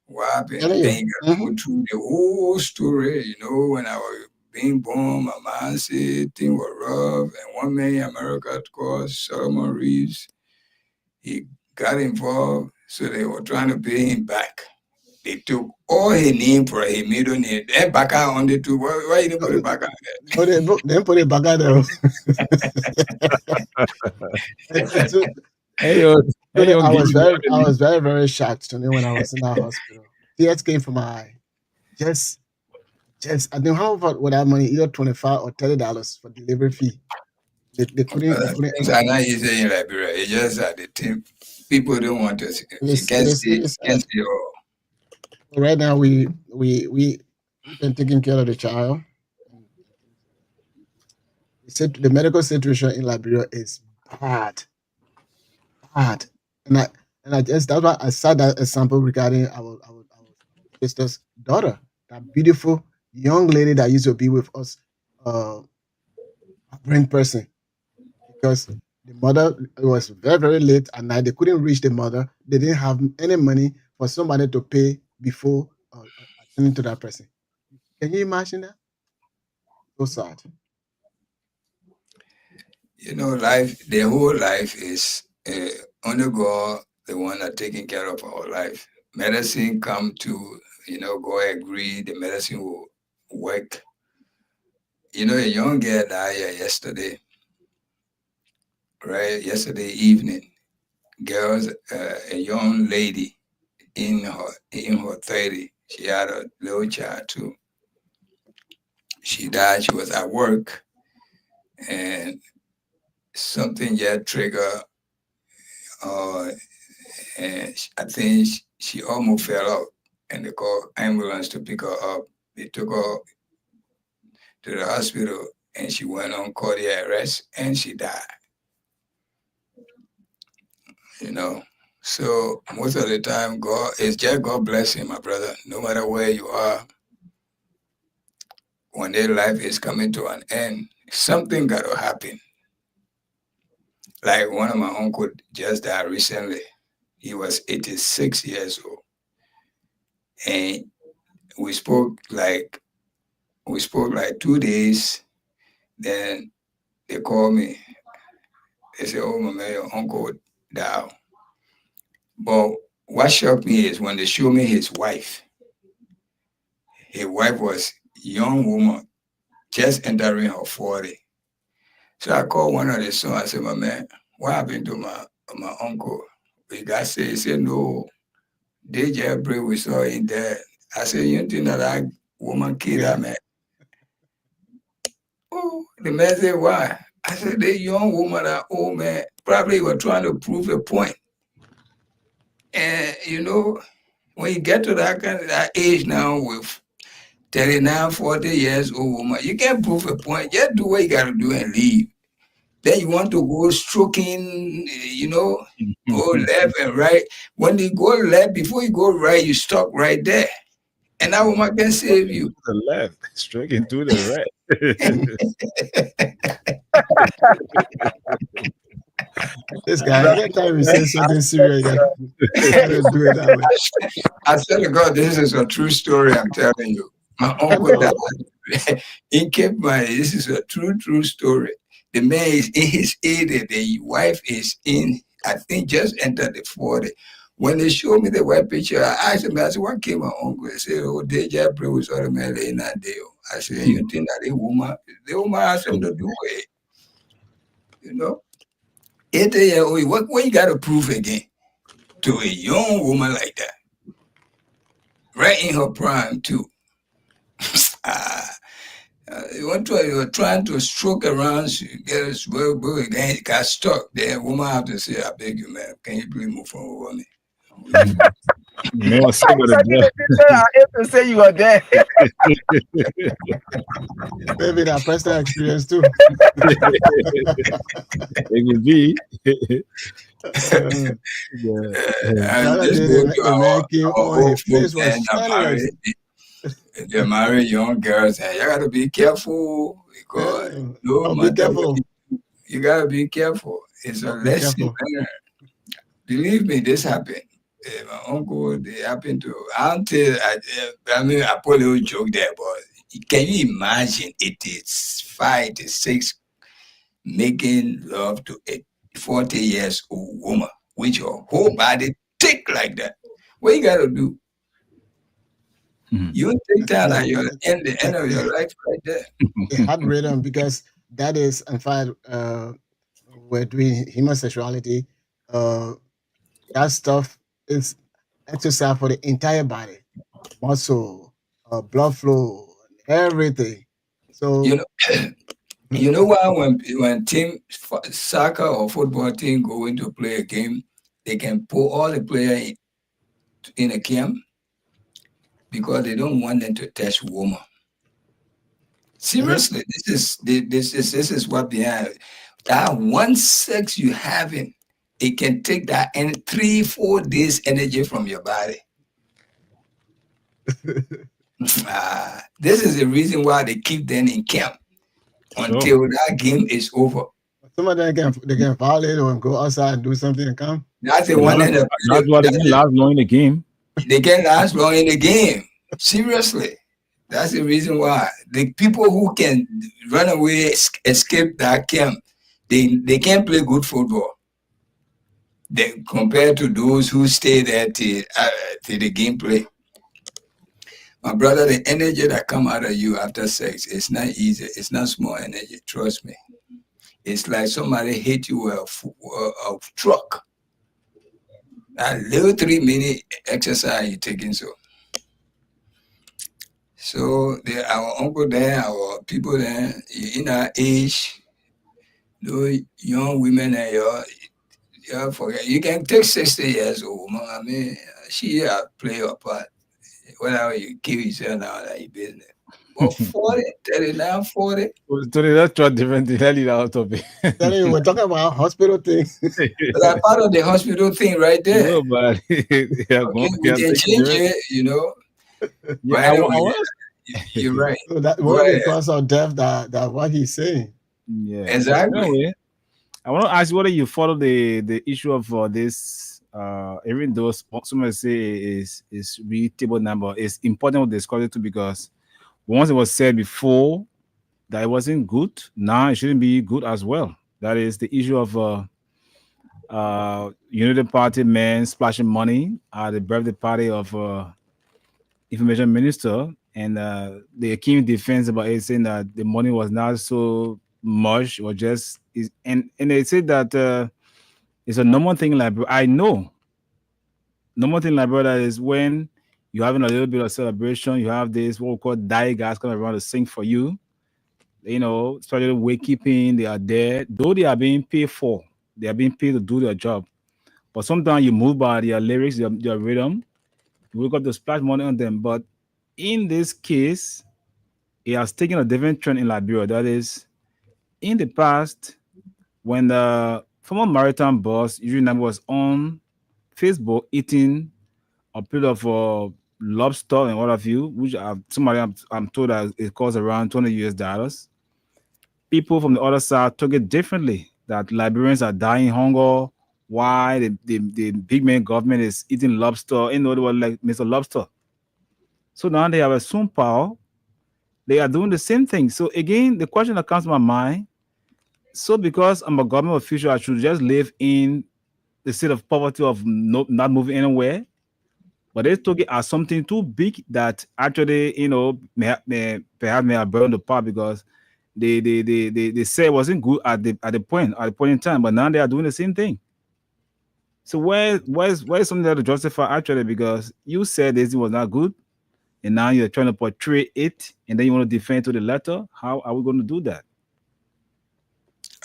Speaker 3: What happened?
Speaker 4: Telling
Speaker 3: Then
Speaker 4: you,
Speaker 3: you got to go through the whole story. When I was being born, my mom said things were rough. And one man in America called Solomon Reeves, he got involved. So they were trying to pay him back. They took all her name for her middle name. Then back out on the two. Why you didn't put it back out there?
Speaker 4: No, they put it back out there. I was very shocked today when I was in that hospital. Tears came from my eye. Just I think how about with that money, either $25 or $30 for delivery fee. They couldn't.
Speaker 3: Things are not easy in Liberia. It's just that the team people don't want to see. You can't see all.
Speaker 4: Right now, we've been taking care of the child. The medical situation in Liberia is bad, and I just that's why I said that example regarding our sister's daughter, that beautiful young lady that used to be with us, a brain person, because the mother, it was very late at night. They couldn't reach the mother. They didn't have any money for somebody to pay before attending to that person. Can you imagine that? So sad.
Speaker 3: You know, the whole life is only God, the one that taking care of our life. Medicine come to, God agree, the medicine will work. A young girl died here yesterday, right? Yesterday evening. Girls, a young lady in her 30, she had a little child too. She died, she was at work, and something just triggered, and I think she almost fell out, and they called ambulance to pick her up. They took her to the hospital, and she went on cardiac arrest, and she died. So most of the time, God bless him, my brother. No matter where you are, when their life is coming to an end, something got to happen. Like one of my uncles just died recently. He was 86 years old. And we spoke like 2 days. Then they called me. They said, "Oh, my man, your uncle died." But what shocked me is when they showed me his wife. His wife was a young woman, just entering her 40. So I called one of the sons. I said, "My man, what happened to my uncle?" The guy said, he said, "No, they just break, we saw in there." I said, "You think that woman killed that man?" Oh, the man said, "Why?" I said, "The young woman, that old man, probably were trying to prove a point." And when you get to that age now with 39, 40 years old woman, you can't prove a point. Just do what you got to do and leave. Then you want to go stroking, go left and right. When you go left, before you go right, you stop right there. And that woman can save you.
Speaker 2: To the left, stroking to the right.
Speaker 4: This guy, every time he says something serious, do it that way.
Speaker 3: I swear to God, this is a true story, I'm telling you. My uncle died in Cape Verde. This is a true story. The man is in his 80, the wife is in, I think, just entered the 40. When they showed me the white picture, I asked him, I said, "What came my uncle?" He said, "Oh, they just pray with all the men in that day." I said, "You think that the woman asked him to do it?" 80-year-old, what you got to prove again to a young woman like that? Right in her prime, too. You're trying to stroke around, she gets again, got stuck. The woman have to say, "I beg you, man, can you please move over me?"
Speaker 2: Man, I
Speaker 5: have to say you are there.
Speaker 4: Maybe that personal experience too.
Speaker 2: It could be.
Speaker 3: They're married young girls, and you gotta be careful because
Speaker 4: be careful.
Speaker 3: You gotta be careful. It's a lesson. Believe me, this happened. My uncle, they happened to until I put a little joke there, but can you imagine 85 to 6 making love to a 40 years old woman with your whole body thick like that? What you gotta do?
Speaker 2: Mhm.
Speaker 3: You take that
Speaker 4: Yeah,
Speaker 3: at your the end of your life right there.
Speaker 4: it had rhythm because that is, in fact, we're doing homosexuality. Uh, that stuff is exercise for the entire body, muscle, blood flow, everything.
Speaker 3: You
Speaker 4: So,
Speaker 3: know, you know why when soccer or football team going to play a game, they can put all the player in a camp because they don't want them to touch woman.
Speaker 4: mhm.
Speaker 3: Seriously, this is what behind that one sex you having, it can take that and 3-4 days energy from your body. This is the reason why they keep them in camp
Speaker 2: Sure.
Speaker 3: until that game is over.
Speaker 4: Some of them can violate or go outside and do something and come.
Speaker 3: That's the
Speaker 2: But
Speaker 3: one
Speaker 2: that's,
Speaker 3: that
Speaker 2: that's why they can last long in the game.
Speaker 3: they can last long in the game. Seriously, that's the reason why the people who can run away, escape that camp, they can't play good football. They, compared to those who stay there till the gameplay. My brother, the energy that come out of you after sex, it's not easy. It's not small energy. Trust me. It's like somebody hit you with a truck. That little 3 minute exercise you taking so our uncle there, our people there, in our age, those young women and you forget you can take 60 years old. I mean, she play a part. Whether you kill yourself now, that your business. But 40, 39, 40.
Speaker 2: So let's try different thing. Let it out of it.
Speaker 4: Telling you, we're talking about hospital things.
Speaker 3: That's part of the hospital thing right there.
Speaker 2: No, but yeah,
Speaker 3: Okay, we
Speaker 2: yeah,
Speaker 3: can
Speaker 2: take
Speaker 3: change
Speaker 2: different.
Speaker 3: it. But
Speaker 2: Yeah, I
Speaker 3: anyway,
Speaker 2: want.
Speaker 3: you're right.
Speaker 4: So that
Speaker 3: Go
Speaker 4: one of the
Speaker 3: ahead.
Speaker 4: cause of death that what he's saying.
Speaker 2: Yeah.
Speaker 3: Exactly.
Speaker 2: Anyway, I want to ask you whether you follow the issue of this. Even though somebody say is really table number, it's important to discuss it too because once it was said before that it wasn't good, now it shouldn't be good as well. That is the issue of United Party men splashing money at the birthday party of information minister, and they came defense about it, saying that the money was not so much, or just is, and they said that it's a normal thing. Like I know, normal thing like brother is when you're having a little bit of celebration, you have this what we call die guys coming around to sing for you. Especially wakekeeping, they are there, though they are being paid for. They are being paid to do their job. But sometimes you move by their lyrics, their rhythm, you got to splash money on them. But in this case, it has taken a different trend in Liberia. That is, in the past, when the former maritime boss, usually was on Facebook eating a plate of lobster and what have you, which I'm told that it costs around $20 US. People from the other side took it differently. That Liberians are dying hunger. Why the big man government is eating lobster? In other words, like Mr. Lobster. So now they have assumed power. They are doing the same thing. So again, the question that comes to my mind: so because I'm a government official, I should just live in the state of poverty of not moving anywhere? But they took it as something too big that actually, perhaps may have burned the pot because they say it wasn't good at the point in time, but now they are doing the same thing. So where's something there to justify actually, because you said this was not good and now you're trying to portray it and then you want to defend to the letter? How are we going to do that?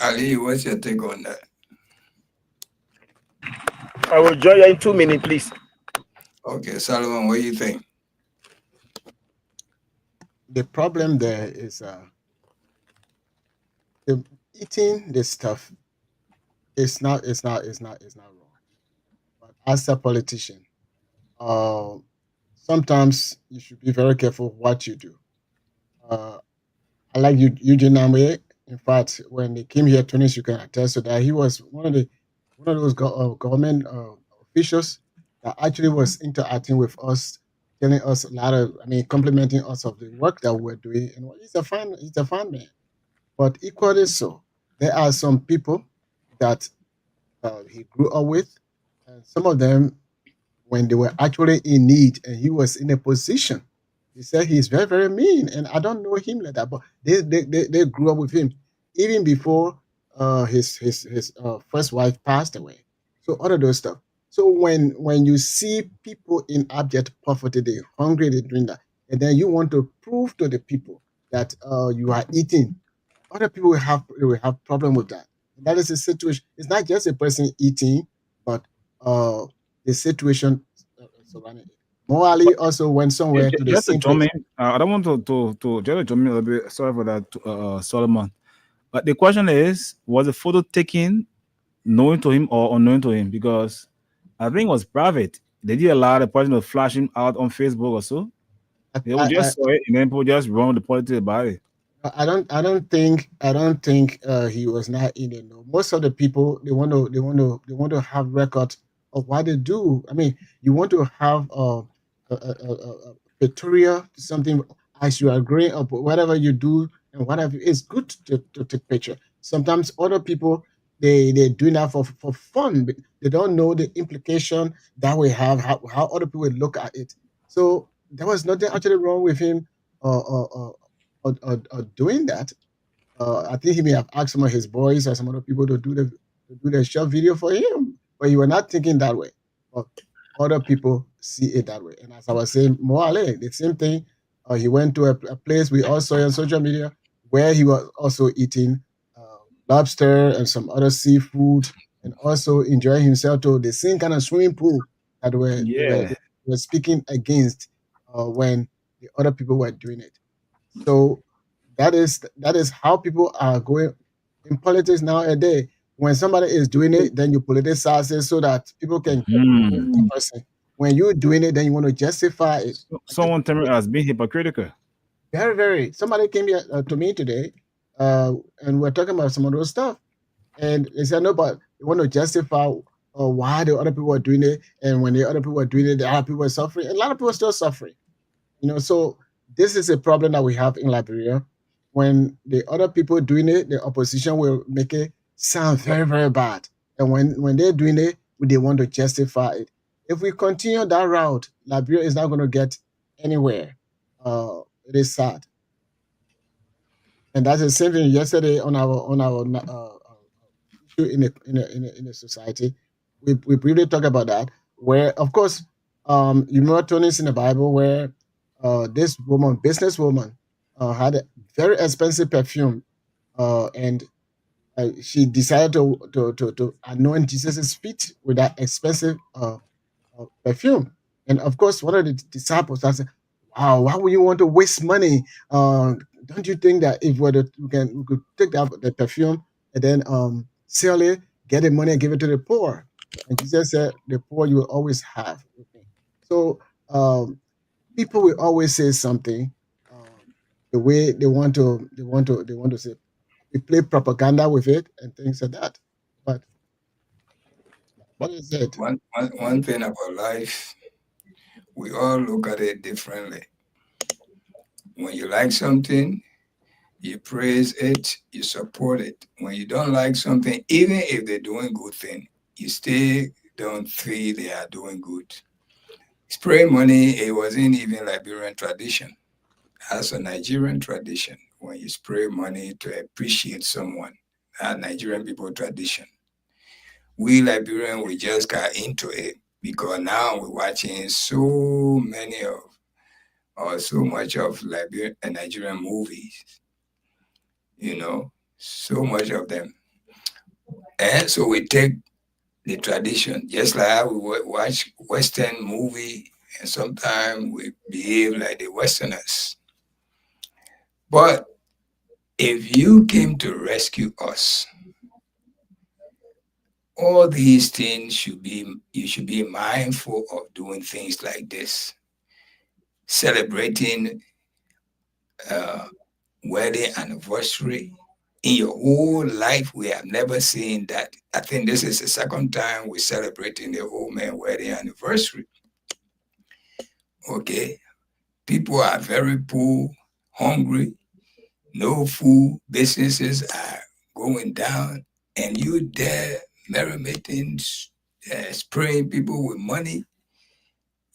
Speaker 3: Ali, what's your take on that?
Speaker 5: I will join you in 2 minutes, please.
Speaker 3: Okay, Solomon, what do you think?
Speaker 4: The problem there is the eating this stuff it's not wrong. But as a politician, uh, sometimes you should be very careful what you do. Uh, I like Eugene Namwe. In fact, when they came here, Tunis, you can attest to that. He was one of those government officials that actually was interacting with us, telling us a lot of, I mean, complimenting us of the work that we're doing. And he's a fine man. But equally so, there are some people that he grew up with, and some of them, when they were actually in need, and he was in a position They said he's very, very mean, and I don't know him like that. But they grew up with him even before his first wife passed away. So all of those stuff. So when you see people in abject poverty, they're hungry, they're doing that, and then you want to prove to the people that you are eating, other people will have problem with that. That is the situation. It's not just a person eating, but the situation surrounding it. Mo Ali also went somewhere to the
Speaker 2: Just to
Speaker 4: same
Speaker 2: jump
Speaker 4: place.
Speaker 2: in, I don't want to just to jump in a little bit. Sorry for that, Solomon. But the question is, was the photo taken knowing to him or unknowing to him? Because I think it was private. They did allow the person to flash him out on Facebook or so.
Speaker 4: I,
Speaker 2: They would
Speaker 4: I,
Speaker 2: just saw it and then people just run with the politics about it.
Speaker 4: I don't think he was not in it. No. Most of the people they want to have records of what they do. I mean, you want to have a pictorial something as you are growing up, whatever you do and whatever. It's good to take picture. Sometimes other people they do that for fun. But they don't know the implication that we have, how other people look at it. So there was nothing actually wrong with him. Or doing that. I think he may have asked some of his boys or some other people to do the short video for him, but he was not thinking that way. But other people see it that way. And as I was saying, Moale, the same thing. He went to a place we all saw on social media where he was also eating uh, lobster and some other seafood, and also enjoying himself to the same kind of swimming pool that
Speaker 2: Yeah.
Speaker 4: they were speaking against when the other people were doing it. So that is how people are going in politics nowadays. When somebody is doing it, then you politicize it so that people can
Speaker 2: Hmm.
Speaker 4: the person. When you're doing it, then you want to justify it. Like
Speaker 2: Someone tell me as being hypocritical.
Speaker 4: very, very. Somebody came here to me today, and we're talking about some of those stuff, and they said no, but they want to justify why the other people are doing it, and when the other people are doing it, the other people are suffering, and a lot of people are still suffering. So this is a problem that we have in Liberia. When the other people doing it, the opposition will make it sound very, very bad. And when they're doing it, they want to justify it. If we continue that route, Liberia is not going to get anywhere. It is sad. And that's the same thing yesterday issue in a society. We briefly talked about that. Where of course, you remember Tony's in the Bible where this woman, businesswoman, had a very expensive perfume, and she decided to anoint Jesus' feet with that expensive perfume. And of course, one of the disciples said, "Wow, why would you want to waste money? Don't you think that if we could take the perfume and then sell it, get the money and give it to the poor?" And Jesus said, "The poor you will always have with me." So people will always say something the way they want to say. We play propaganda with it and things like that. But that is it.
Speaker 3: One thing about life, we all look at it differently. When you like something, you praise it, you support it. When you don't like something, even if they're doing good thing, you still don't feel they are doing good. Spray money, it wasn't even Liberian tradition. That's a Nigerian tradition. When you spray money to appreciate someone, a Nigerian people tradition. We Liberian, we just got into it because now we're watching so many of or so much of Liberian and Nigerian movies, so much of them. And so we take the tradition, just like how we watch Western movie, and sometimes we behave like the Westerners. But if you came to rescue us, all these things you should be mindful of doing things like this, celebrating wedding anniversary. In your whole life, we have never seen that. I think this is the second time we're celebrating the old man wedding anniversary. Okay, people are very poor, hungry, no food, businesses are going down, and you there merrymaking, spraying people with money.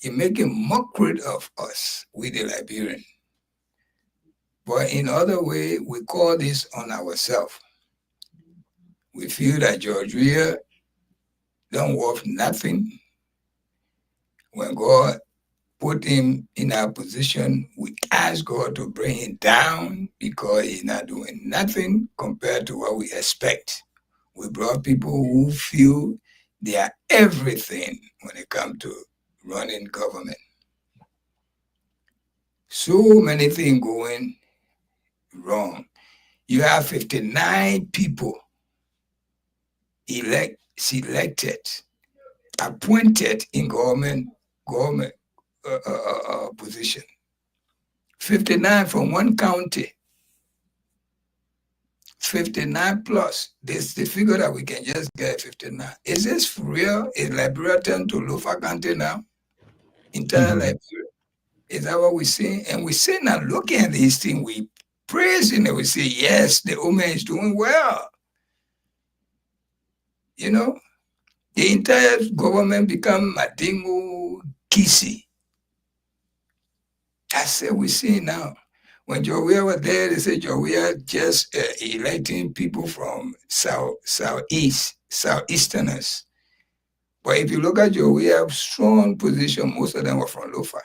Speaker 3: You're making mockery of us, we the Liberian. But in other way, we call this on ourselves. We feel that George Weah don't worth nothing. When God put him in our position, we ask God to bring him down because he's not doing nothing compared to what we expect. We brought people who feel they are everything when it comes to running government. So many things going wrong. You have 59 people selected, appointed in government position. 59 from one county. 59 plus. This is the figure that we can just get 59. Is this for real? Is Liberia turned to Lofa County now? Entire Liberia. Is that what we see? And we say now, looking at these things, we praise and we say, yes, the woman is doing well. You know, the entire government become Madingu Kisi. That's what we see now. When George Weah was there, they said George Weah just electing people from southeasterners. But if you look at George Weah's strong position, most of them were from Lofa.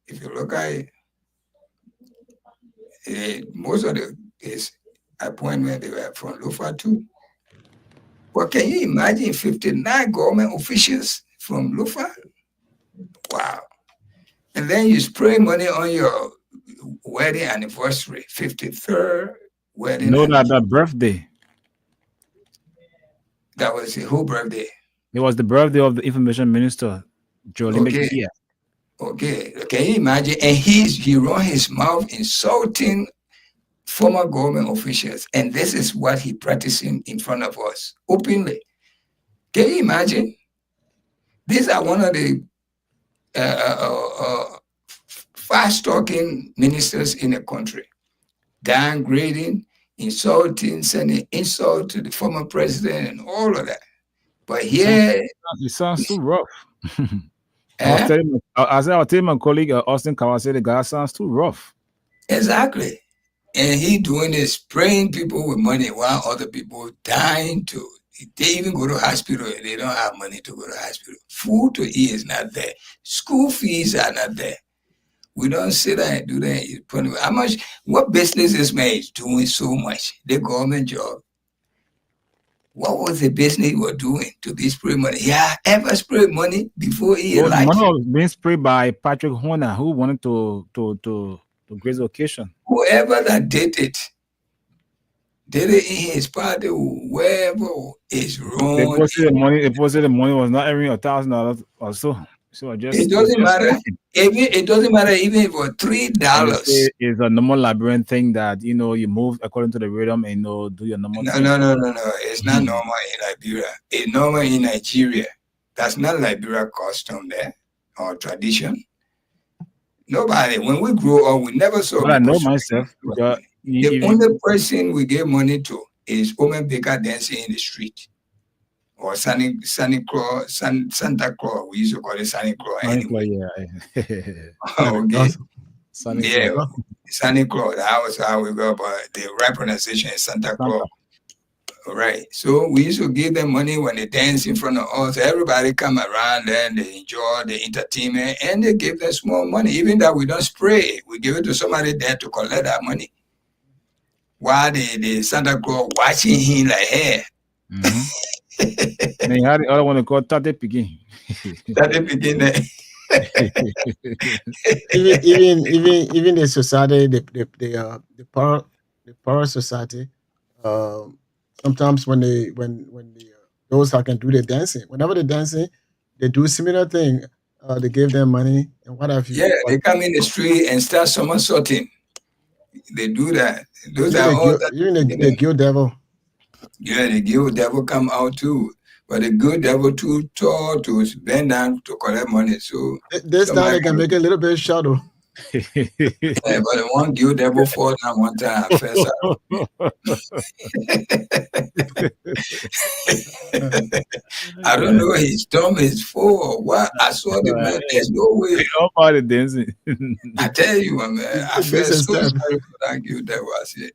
Speaker 3: If you look at it, most of his appointment, they were from Lofa too. But can you imagine 59 government officials from Lofa? Wow. And then you spray money on your wedding anniversary, 53rd wedding.
Speaker 2: No, that birthday.
Speaker 3: That was the whole birthday.
Speaker 2: It was the birthday of the information minister, Jolie McKee.
Speaker 3: Okay. Can you imagine? And he run his mouth insulting former government officials. And this is what he practicing in front of us, openly. Can you imagine? These are one of the fast-talking ministers in the country, downgrading, insulting, sending insult to the former president and all of that. But here...
Speaker 2: It sounds too rough. I was telling my colleague Austin Kawase, the guy sounds too rough.
Speaker 3: Exactly. And he doing this, spraying people with money while other people dying too. They even go to hospital, they don't have money to go to hospital. Food to eat is not there. School fees are not there. We don't sit there and do that. How much, what business this man is doing so much? The government job. What was the business he was doing to be spraying money? Yeah, ever sprayed money before he elected?
Speaker 2: Money was being sprayed by Patrick Horner, who wanted to grace the occasion.
Speaker 3: Whoever that did it in his party, wherever is wrong.
Speaker 2: They posted the money was not every $1,000 or so. So
Speaker 3: it doesn't matter. It doesn't matter even if it was $3.
Speaker 2: It's a normal Liberian thing that you move according to the rhythm and do your normal.
Speaker 3: No. It's not normal in Liberia. It's normal in Nigeria. That's not Liberia custom there or tradition. Nobody. When we grew up, we never saw.
Speaker 2: Well, I know myself.
Speaker 3: The only person we gave money to is Omen Baker dancing in the street. Or Santa Claus. We used to call it Santa Claus. Anyway. Okay. Santa Claus. That was how we go, but the right pronunciation is Santa Claus. All right. So we used to give them money when they dance in front of us. Everybody come around and they enjoy the entertainment and they give them small money. Even that we don't spray it. We give it to somebody there to collect that money. While the Santa Claus watching him like, hey.
Speaker 2: And he had the other one called Tate Pigin.
Speaker 3: Tate Pigin.
Speaker 4: even the society, the poor society, sometimes when those that can do the dancing, whenever they're dancing, they do similar thing. They give them money and what have you.
Speaker 3: Yeah, they come in the street and start somersaulting. They do that. Those are all
Speaker 4: the Gill Devil.
Speaker 3: Yeah, the Gill Devil come out too. But the good devil too tall to bend down to collect money. So
Speaker 4: this time they can make a little bit shadow.
Speaker 3: Yeah, but the one guilt devil fall down one time. First, I don't know his thumb is full or what. I saw the man. There's no way.
Speaker 2: Nobody dancing.
Speaker 3: I tell you, man, I
Speaker 4: It
Speaker 3: felt
Speaker 4: makes
Speaker 3: so
Speaker 4: sense.
Speaker 3: sorry for that guilt devil. I said,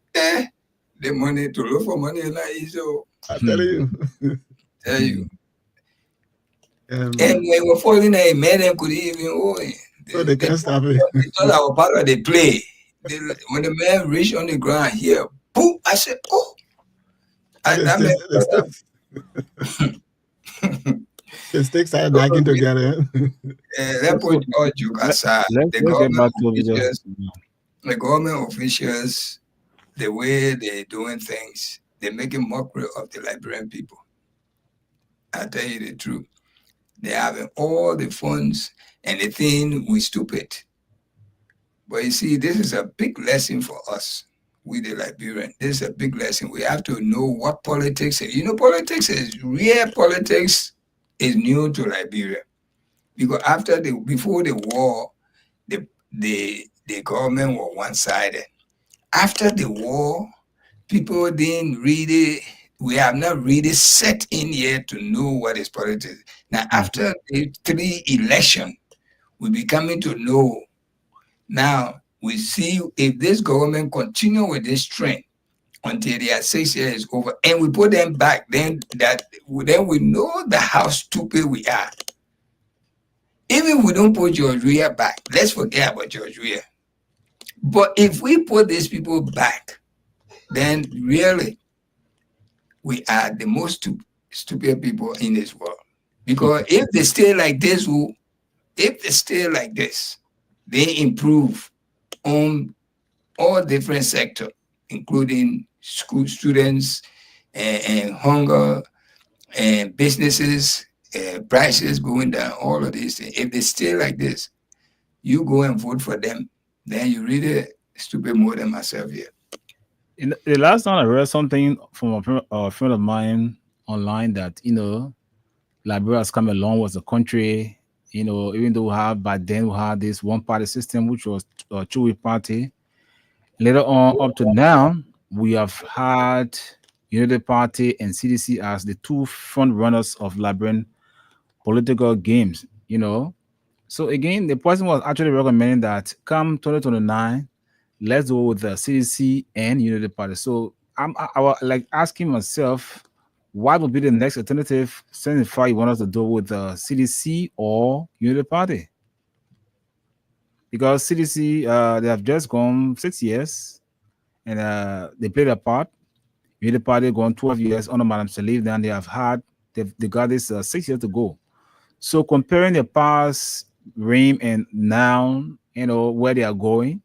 Speaker 3: the money to look for money is not easy. Oh,
Speaker 4: I tell you.
Speaker 3: tell you.
Speaker 4: Um,
Speaker 3: And when we were falling there, men them could even hold it.
Speaker 4: so they can't stop it.
Speaker 3: They thought I was part of the play. When the man reached on the ground here, boom, I said, oh. That man,
Speaker 4: The sticks are knocking together.
Speaker 3: let's put all joke aside.
Speaker 2: Let's get back to
Speaker 3: The government officials, the way they're doing things, they're making mockery of the Liberian people. I tell you the truth. They're having all the funds and they think we're stupid. But you see, this is a big lesson for us, we the Liberian. This is a big lesson. We have to know what politics is. You know, politics is real politics is new to Liberia. Because before the war, the government was one-sided. After the war, people didn't really, we have not really set in yet to know what is politics. Now, after the 3 elections, we be coming to know. Now, we see if this government continue with this trend until their 6 years is over, and we put them back, then we know how stupid we are. Even if we don't put George Weah back, let's forget about George Weah. But if we put these people back, then really we are the most stupid people in this world. Because if they stay like this, they improve on all different sectors, including school students and hunger and businesses, prices going down, all of these things. If they stay like this, you go and vote for them, then you really stupid more than myself here.
Speaker 2: The last time I read something from a friend of mine online that, Liberia has come along with the country, even though by then we had this one-party system, which was a Chewy party. Later on, up to now, we have had Unity Party and CDC as the 2 front runners of Liberian political games, So again, the person was actually recommending that come 2029, let's go with the CDC and Unity Party. So I was like asking myself, what would be the next alternative? Since you want us to do with the CDC or Unity Party? Because CDC, they have just gone 6 years, and they played a part. Unity Party gone 12 years under Madam Salif. Then they got this 6 years to go. So comparing the past reign and now, where they are going,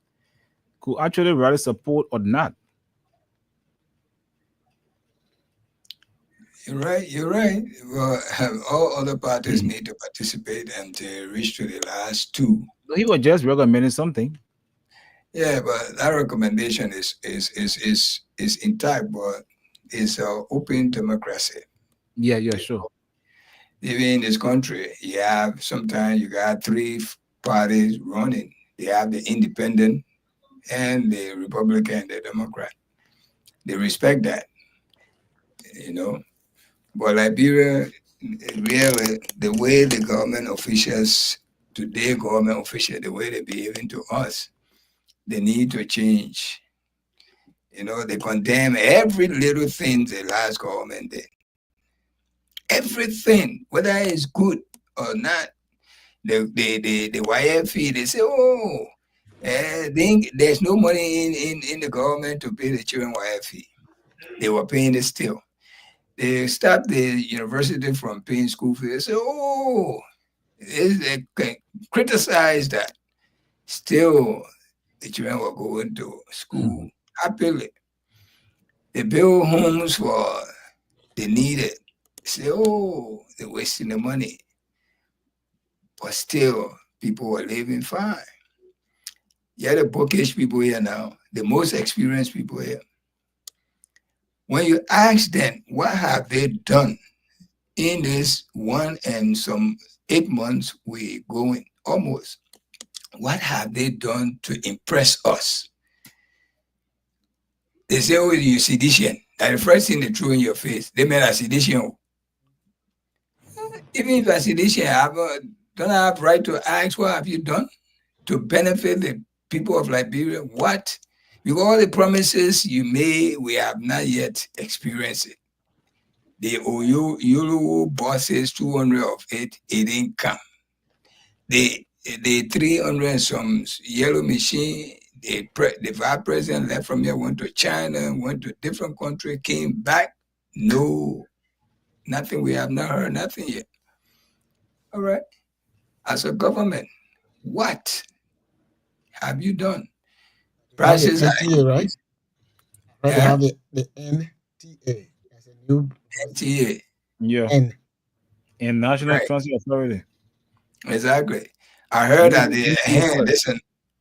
Speaker 2: could actually rather support or not.
Speaker 3: You're right. Well, all other parties need to participate and to reach to the last 2.
Speaker 2: He was just recommending something.
Speaker 3: Yeah, but that recommendation is intact, but it's an open democracy.
Speaker 2: Yeah, sure.
Speaker 3: Even in this country, sometimes you got 3 parties running. They have the independent and the Republican, the Democrat. They respect that, But Liberia, really, the way the government officials, today government officials, the way they behaving to us, they need to change. They condemn every little thing the last government did. Everything, whether it's good or not, the YFE, they say, there's no money in the government to pay the children YFE. They were paying it still. They stopped the university from paying school fees. They say, they criticize that. Still, the children were going to school happily. They build homes for the needed. Say, they're wasting the money. But still, people were living fine. You're the bookish people here now, the most experienced people here. When you ask them, what have they done in this 1 and some 8 months we going, almost, what have they done to impress us? They say, oh, you're sedition. That the first thing they threw in your face, they made a sedition. Even if a sedition, don't I have right to ask, what have you done to benefit the people of Liberia? What? Because all the promises you made, we have not yet experienced it. The Yulu bosses, 200 of it didn't come. The 300 and some yellow machine, the vice president left from here, went to China, went to different country, came back. No, nothing. We have not heard nothing yet. All right. As a government, what have you done? Prices are
Speaker 4: NTA, right? Right, they
Speaker 3: Yeah.
Speaker 4: have the NTA as a new
Speaker 3: NTA.
Speaker 2: Yeah.
Speaker 4: N.
Speaker 2: And National
Speaker 3: Right.
Speaker 2: Transit Authority.
Speaker 3: Exactly. I heard that
Speaker 2: NTA.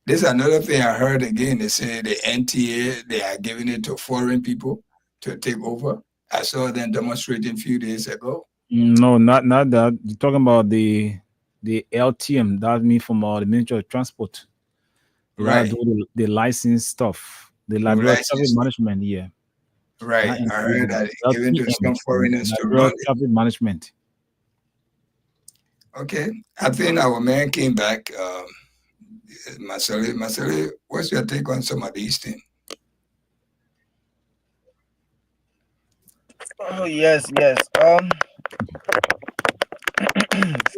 Speaker 3: this is another thing I heard again. They say the NTA, they are giving it to foreign people to take over. I saw them demonstrating a few days ago.
Speaker 2: No, not that. You're talking about the LTM. That means from the Ministry of Transport. They gotta
Speaker 3: Right.
Speaker 2: do the license stuff. The Liberia Traffic
Speaker 3: license.
Speaker 2: Management, yeah.
Speaker 3: Right.
Speaker 2: Not
Speaker 3: I heard
Speaker 2: NTA,
Speaker 3: that
Speaker 2: but
Speaker 3: given to
Speaker 2: LTM,
Speaker 3: some foreigners to
Speaker 2: Liberia
Speaker 3: run it.
Speaker 2: Traffic Management.
Speaker 3: Okay. I think our man came back. Masali, what's your take on some of these things?
Speaker 5: Oh yes.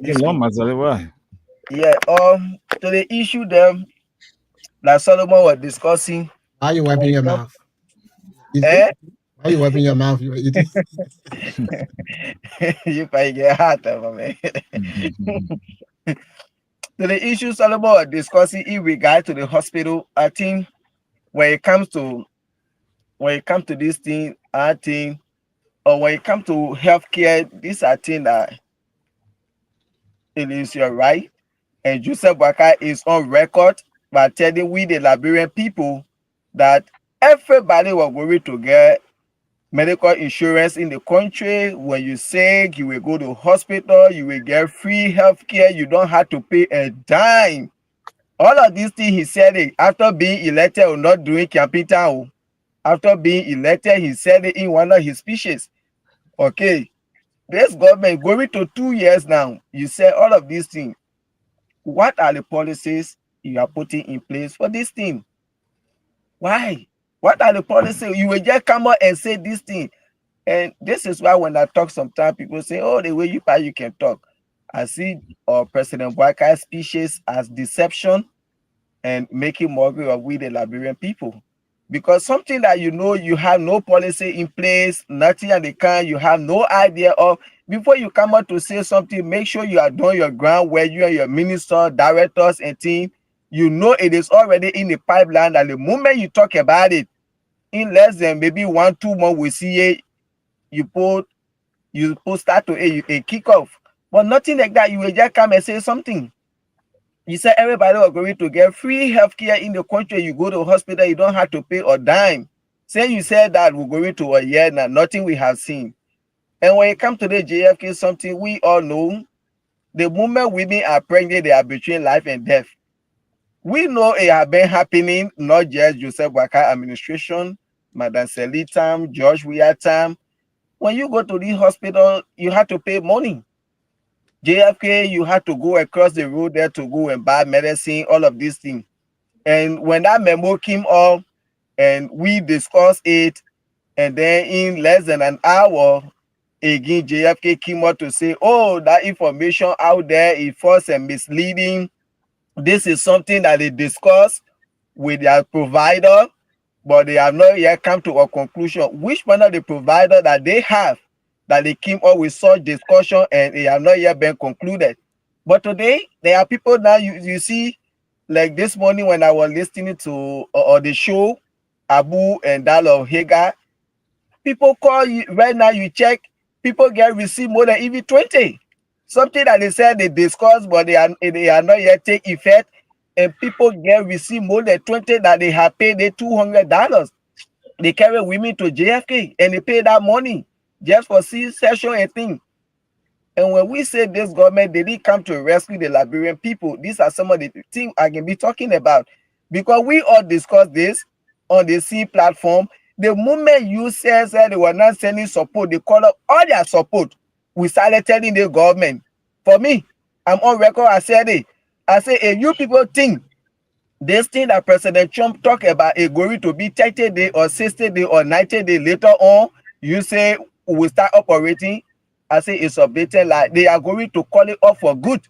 Speaker 2: It's long, Mazali, why?
Speaker 5: Yeah. To the issue them that Solomon was discussing.
Speaker 4: Why are you wiping your
Speaker 5: Well,
Speaker 4: mouth? Eating?
Speaker 5: Eh?
Speaker 4: Why are you wiping your mouth? You are eating.
Speaker 5: You can get hot, man. To the issue Solomon was discussing in regard to the hospital, I think when it comes to this thing, I think, or when it comes to healthcare, these are things that it is your right. And Joseph Boakai is on record by telling we the Liberian people that everybody was going to get medical insurance in the country. When you sick, you will go to hospital, you will get free health care, you don't have to pay a dime. All of these things he said it after being elected or not doing campaign time. After being elected, he said it in one of his speeches. Okay, this government going to 2 years now. You said all of these things. What are the policies you are putting in place for this thing? Why? What are the policies? You will just come out and say this thing. And this is why when I talk sometimes, people say, oh, the way you can talk. I see President Boakai's speeches as deception and making mockery of we the Liberian people. Because something that you have no policy in place, nothing and they can, you have no idea of. Before you come out to say something, make sure you are doing your ground where you and your minister, directors, and team, it is already in the pipeline. And the moment you talk about it, in less than maybe 1-2 months, we see it, you start to a kickoff. But nothing like that. You will just come and say something. You said everybody was going to get free healthcare in the country. You go to the hospital, you don't have to pay a dime. Say you said that we're going to a year now, nothing we have seen. And when it comes to the JFK, something we all know, the moment women are pregnant, they are between life and death. We know it has been happening, not just Joseph Boakai administration, Madam Seli time, George Weah time. When you go to the hospital, you have to pay money. JFK, you had to go across the road there to go and buy medicine, all of these things. And when that memo came up and we discussed it, and then in less than an hour, again, JFK came out to say, oh, that information out there is false and misleading. This is something that they discussed with their provider, but they have not yet come to a conclusion. Which one of the provider that they have that they came up with such discussion and they have not yet been concluded. But today, there are people now, you see, like this morning when I was listening to the show, Abu and Dalo Hagar, people call you, right now you check, people get received more than even 20. Something that they said they discussed, but they are not yet take effect, and people get received more than 20 that they have paid the $200. They carry women to JFK and they pay that money just for C-section and thing. And when we say this government, they didn't come to rescue the Liberian people. These are some of the things I can be talking about. Because we all discussed this on the C platform. The moment you said they were not sending support, they called up all their support. We started telling the government. For me, I'm on record. I said it. I say, if you people think this thing that President Trump talked about is going to be 30 days or 60 days or 90 days later on, you say we start operating. I say it's a blatant lie. They are going to call it off for good.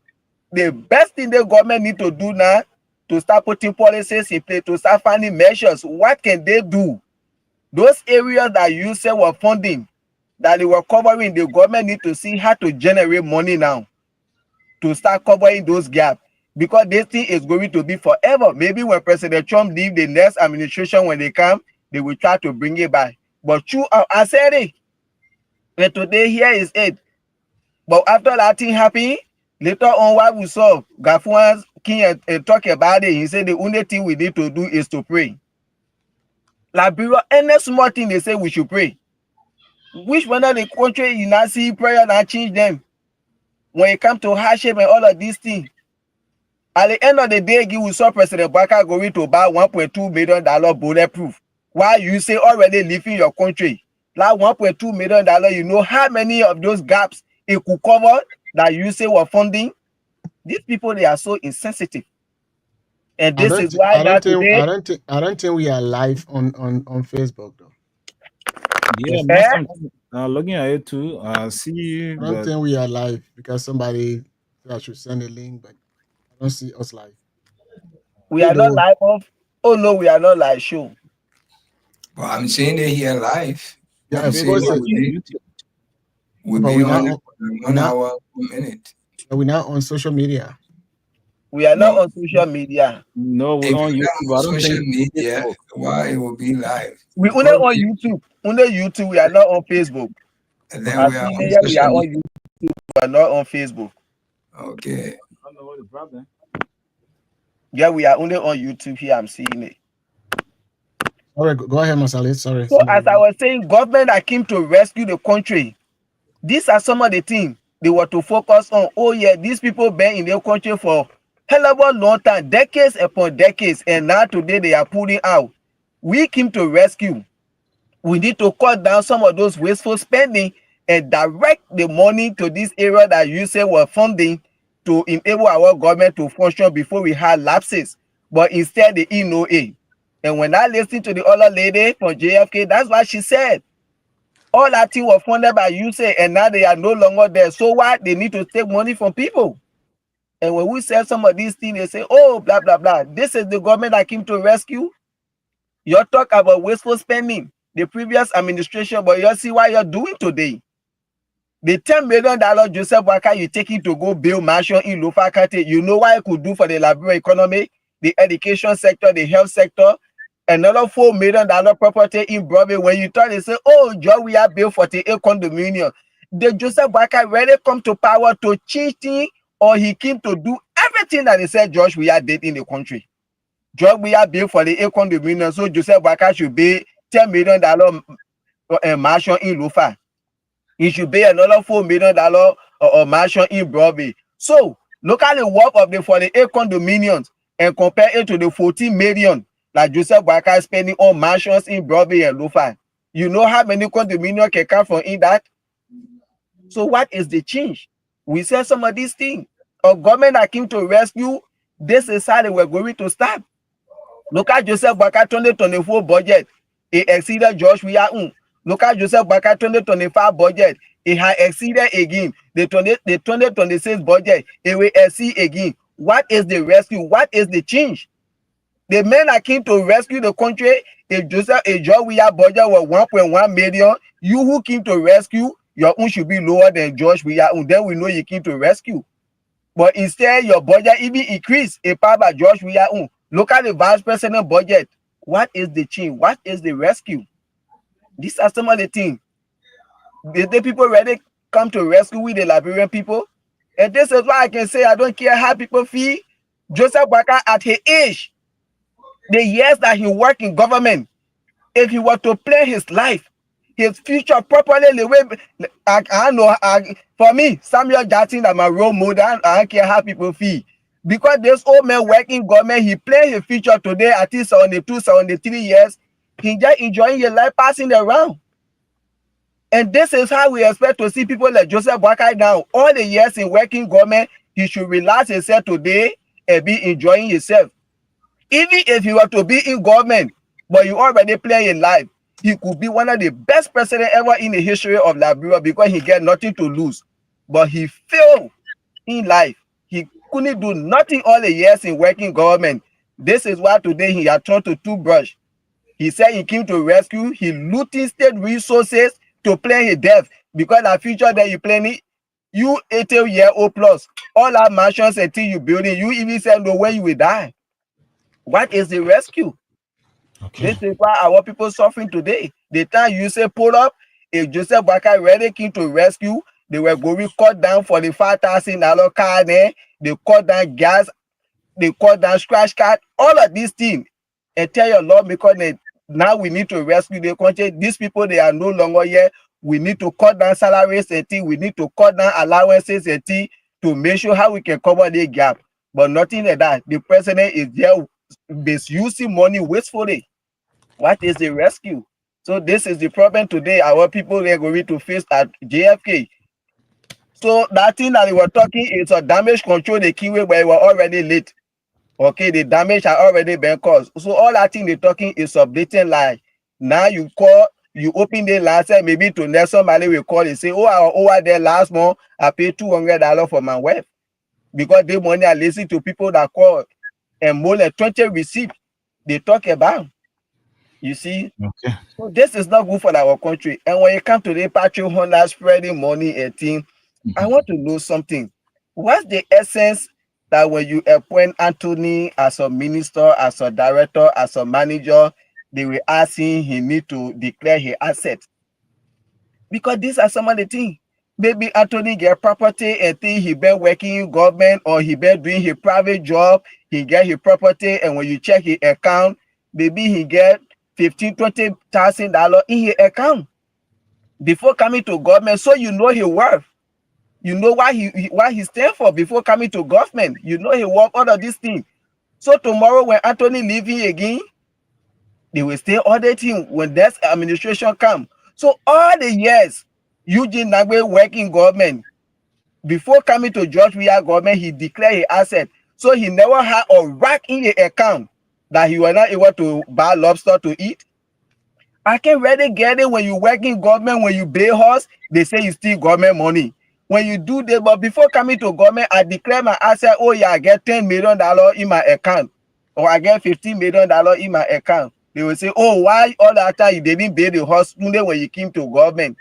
Speaker 5: The best thing the government need to do now to start putting policies in place, to start finding measures. What can they do? Those areas that you say were funding, that they were covering, the government need to see how to generate money now to start covering those gaps. Because this thing is going to be forever. Maybe when President Trump leave the next administration, when they come, they will try to bring it back. But true, I said it. And today here is it. But after that thing happened, later on what we saw, Gafuan's king talk about it. He said the only thing we need to do is to pray. Liberia, any small thing they say we should pray. Which one of the country you not see prayer that change them? When it comes to hardship and all of these things. At the end of the day, we saw President Baka going to buy $1.2 million bulletproof. While you say already leaving your country, like $1.2 million, you know how many of those gaps it could cover that you say were funding? These people, they are so insensitive. And this is why
Speaker 4: I don't think we are live on Facebook though.
Speaker 2: Yeah, Master, looking at it too. See,
Speaker 4: I don't think we are live because somebody said I should send a link, but I don't see us live.
Speaker 5: we are not live off. Oh no, we are not live show.
Speaker 3: Well, I'm saying it here live.
Speaker 4: Yeah,
Speaker 3: I'm saying we'll be on 1 hour, 1 minute.
Speaker 4: We're not on social media.
Speaker 5: We are not on social media.
Speaker 2: No, we're on YouTube.
Speaker 3: I don't social media. Why it will be live?
Speaker 5: We only on YouTube. Only YouTube. We are not on Facebook.
Speaker 3: And then we are on social
Speaker 5: media. On YouTube. We are not on Facebook.
Speaker 3: Okay.
Speaker 2: I don't know what the problem.
Speaker 5: Yeah, we are only on YouTube here. I'm seeing it.
Speaker 4: All right, go ahead, Masali. Sorry.
Speaker 5: So as I was saying, government that came to rescue the country. These are some of the things they were to focus on. Oh yeah, these people been in their country for hell of a long time, decades upon decades, and now today they are pulling out. We came to rescue. We need to cut down some of those wasteful spending and direct the money to this area that you say were funding to enable our government to function before we had lapses. But instead, they ignore it. And when I listened to the other lady from JFK, that's what she said. All that thing was funded by you say, and now they are no longer there. So what? They need to take money from people. And when we say some of these things, they say, oh, blah, blah, blah. This is the government that came to rescue. You're talking about wasteful spending. The previous administration, but you see what you're doing today. The $10 million Joseph Boakai you taking to go build mansion in Lufakate, you know what it could do for the Liberia economy, the education sector, the health sector, another $4 million property in Broadway. When you turn and say, oh, Joe, we have built 48 condominium. The Joseph Boakai really come to power to cheating, or he came to do everything that he said George we did in the country. George we built for the condominium, so Joseph Boakai should be $10 million mansion in Lufa. He should pay another $4 million mansion in Broadway. So look at the work of the 48 condominiums and compare it to the 14 million that Joseph Boakai is spending on mansions in Broadway and Lufa. You know how many condominiums can come from in that? So what is the change? We said some of these things. A government that came to rescue, this is how they were going to start. Look at Joseph Boakai 2024 budget. It exceeded George Weah. Look at Joseph Boakai 2025 budget. It has exceeded again. The 2026 budget, it will exceed again. What is the rescue? What is the change? The men that came to rescue the country, if George Weah budget was 1.1 million, you who came to rescue, your own should be lower than George Weah. Then we know you came to rescue. But instead, your budget even increased a part by George Weah. Look at the vice president budget. What is the change? What is the rescue? These are some of the things. The people ready come to rescue with the Liberian people. And this is why I can say I don't care how people feel. Joseph Boakai at his age, the years that he worked in government, if he were to play his life, his future properly. The way I know, for me, Samuel Jackson, I'm a role model. I don't care how people feel. Because this old man working government, he playing his future today at least 72, 73 years. He just enjoying his life passing around. And this is how we expect to see people like Joseph Boakai now. All the years in working government, he should relax himself today and be enjoying himself. Even if you were to be in government, but you already playing in life, he could be one of the best presidents ever in the history of Liberia because he get nothing to lose. But he failed in life. He couldn't do nothing all the years in working government. This is why today he had turned to toothbrush. He said he came to rescue. He looting state resources to play his death because the future that you planning, you 80-year-old plus, all our mansions until you building, you even said no way you will die. What is the rescue?
Speaker 2: Okay.
Speaker 5: This is why our people suffering today. The time you say pull up, if Joseph Boakai really came to rescue, they were going to cut down for the $5,000 car there. They cut down gas, they cut down scratch card, all of these things. And tell your Lord, because now we need to rescue the country. These people, they are no longer here. We need to cut down salaries and things. We need to cut down allowances and things to make sure how we can cover the gap. But nothing like that. The president is there misusing money wastefully. What is the rescue? So this is the problem today. Our people are going to face at JFK. So that thing that they were talking is a damage control the keyway where we were already late. Okay, the damage has already been caused. So all that thing they're talking is a blatant lie. Now you open the last time, maybe to Nelson Mali will call and say, oh, I was over there last month, I paid $200 for my wife. Because the money I listen to people that call and more than 20 receipts they talk about. You see?
Speaker 2: Okay.
Speaker 5: So this is not good for our country. And when you come to the Patriot Honda spreading money and thing, I want to know something. What's the essence that when you appoint Anthony as a minister, as a director, as a manager, they will ask him he need to declare his assets? Because these are some of the things. Maybe Anthony get property and think he been working in government or he been doing his private job, he get his property, and when you check his account, maybe he get $15,000, $20,000 in his account before coming to government. So you know his worth. You know why he stand for before coming to government. You know he work all of these things. So tomorrow when Anthony leaving again, they will still audit him when this administration come. So all the years Eugene Nagbe work in government, before coming to George Weah government, he declared his asset. So he never had a rack in the account that he was not able to buy lobster to eat. I can really get it when you work in government, when you pay horse, they say you steal government money. When you do that, but before coming to government, I declare my asset, oh yeah, I get $10 million in my account, or I get $15 million in my account. They will say, oh, why all that time you didn't pay the horse when you came to government?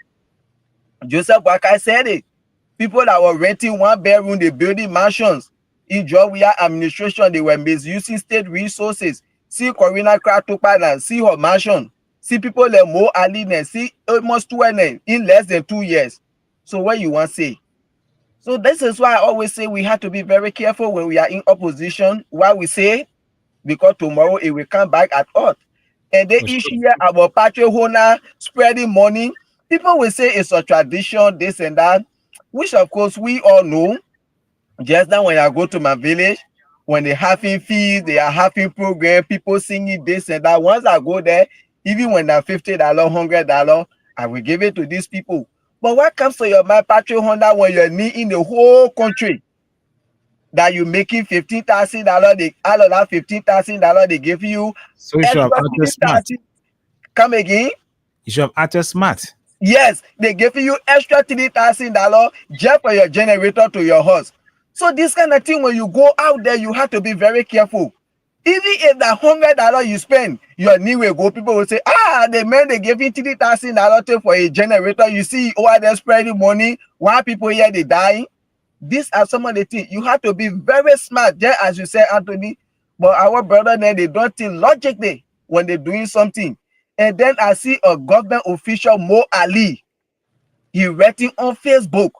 Speaker 5: Joseph Boakai said it. People that were renting one bedroom, they building mansions. In George Weah administration, they were misusing state resources. See Corina Kratopana, see her mansion. See people like Mo Ali, see almost 2 in less than 2 years. So what you want to say? So this is why I always say we have to be very careful when we are in opposition. Why we say, because tomorrow it will come back at us. And they issue here about Patriot Honda spreading money. People will say it's a tradition, this and that, which of course we all know. Just now when I go to my village, when they're having fees, they are having program, people singing this and that. Once I go there, even when they're $50, $100, I will give it to these people. But what comes to your mind, Patriot Honda, when you're in the whole country, that you're making $15,000, they out of that $15,000 they give you.
Speaker 2: So you should have acted smart.
Speaker 5: Come again?
Speaker 2: You should have acted smart.
Speaker 5: Yes, they give you extra $3,000 just for your generator to your house. So this kind of thing, when you go out there, you have to be very careful. Even if the $100 you spend, your new will go, people will say, the man they give you $3,000 for a generator. You see, why they're spreading money, why people here they dying. These are some of the things. You have to be very smart, just as you said, Anthony. But our brother, they don't think logically when they're doing something. And then I see a government official, Mo Ali. He writing on Facebook.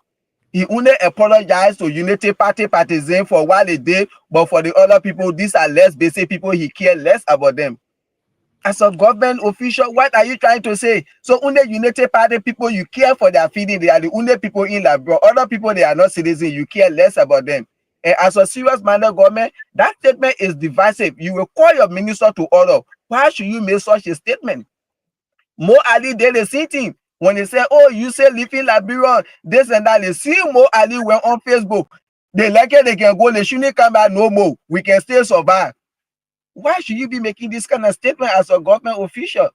Speaker 5: He only apologized to Unity Party partisans for what they did, but for the other people, these are less basic people. He cares less about them. as a government official, what are you trying to say? So only United Party people, you care for their feeding. They are the only people in Liberia. Other people, they are not citizens. You care less about them. And as a serious-minded government, that statement is divisive. You will call your minister to order. Why should you make such a statement? Mo Ali did the same thing. When they say, oh, you say living Liberia, this and that, they see Mo Ali went on Facebook. They like it, they can go, they shouldn't come back no more. We can still survive. Why should you be making this kind of statement as a government official?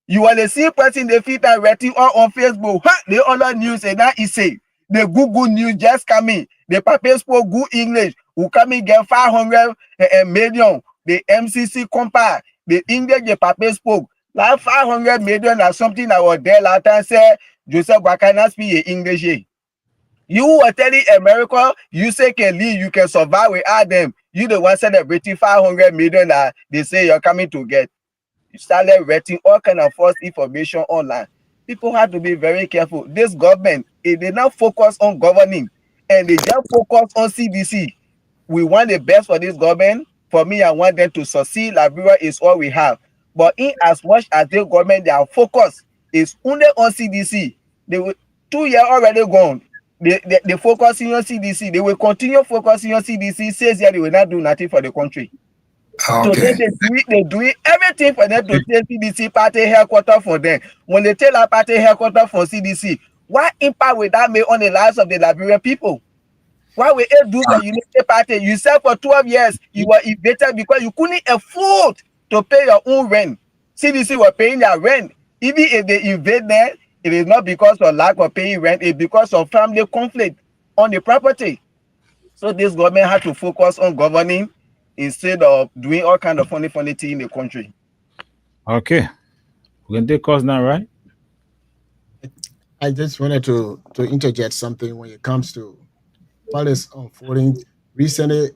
Speaker 5: You are the same person they fit and writing on Facebook. Huh? The other news and that is say the Google news just coming. The paper spoke good English. Who come in get 500 million. The MCC compare the English the paper spoke like 500 million or something that was there last time. Say Joseph Wakana speak English. You were telling America you say can leave, you can survive without them. You the one celebrating 500 million that they say you're coming to get. You started writing all kind of false information online. People have to be very careful. This government, if they now focus on governing and they just focus on CDC, we want the best for this government. For me, I want them to succeed. Liberia is all we have. But in as much as the government, their focus is only on CDC. They will 2 years already gone. They focusing on CDC. They will continue focusing on CDC. Says that they will not do nothing for the country. So
Speaker 3: Okay.
Speaker 5: they do everything for them to tell CDC party headquarters for them. When they tell our party headquarters for CDC, what impact will that make on the lives of the Liberian people? What will it do for United Party? You said for 12 years you were evicted because you couldn't afford to pay your own rent. CDC were paying their rent. Even if they invade them, it is not because of lack of paying rent, it's because of family conflict on the property. So this government had to focus on governing instead of doing all kind of funny things in the country.
Speaker 2: Okay. We can take calls now, right?
Speaker 4: I just wanted to interject something when it comes to what is unfolding recently.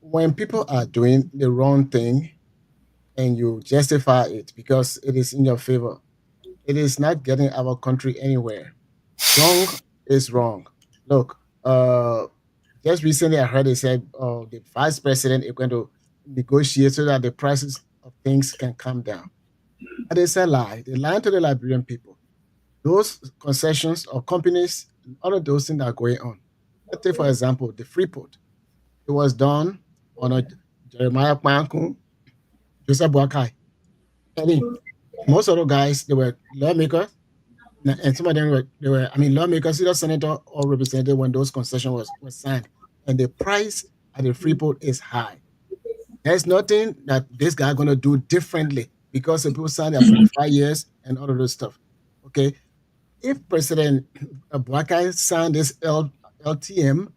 Speaker 4: When people are doing the wrong thing and you justify it because it is in your favor, it is not getting our country anywhere. Wrong is wrong. Look, just recently I heard they said the vice president is going to negotiate so that the prices of things can come down. And it's a lie. They lie to the Liberian people. Those concessions or companies, all of those things that are going on. Let's take, for example, the Freeport. It was done on a Jeremiah Kwanku, Joseph Boakai. I mean, most of the guys, they were lawmakers, and some of them were lawmakers, either senator or representative when those concessions was signed. And the price at the Freeport is high. There's nothing that this guy going to do differently because the people signed there for 5 years and all of those stuff. Okay. If President Boakai signed this LTM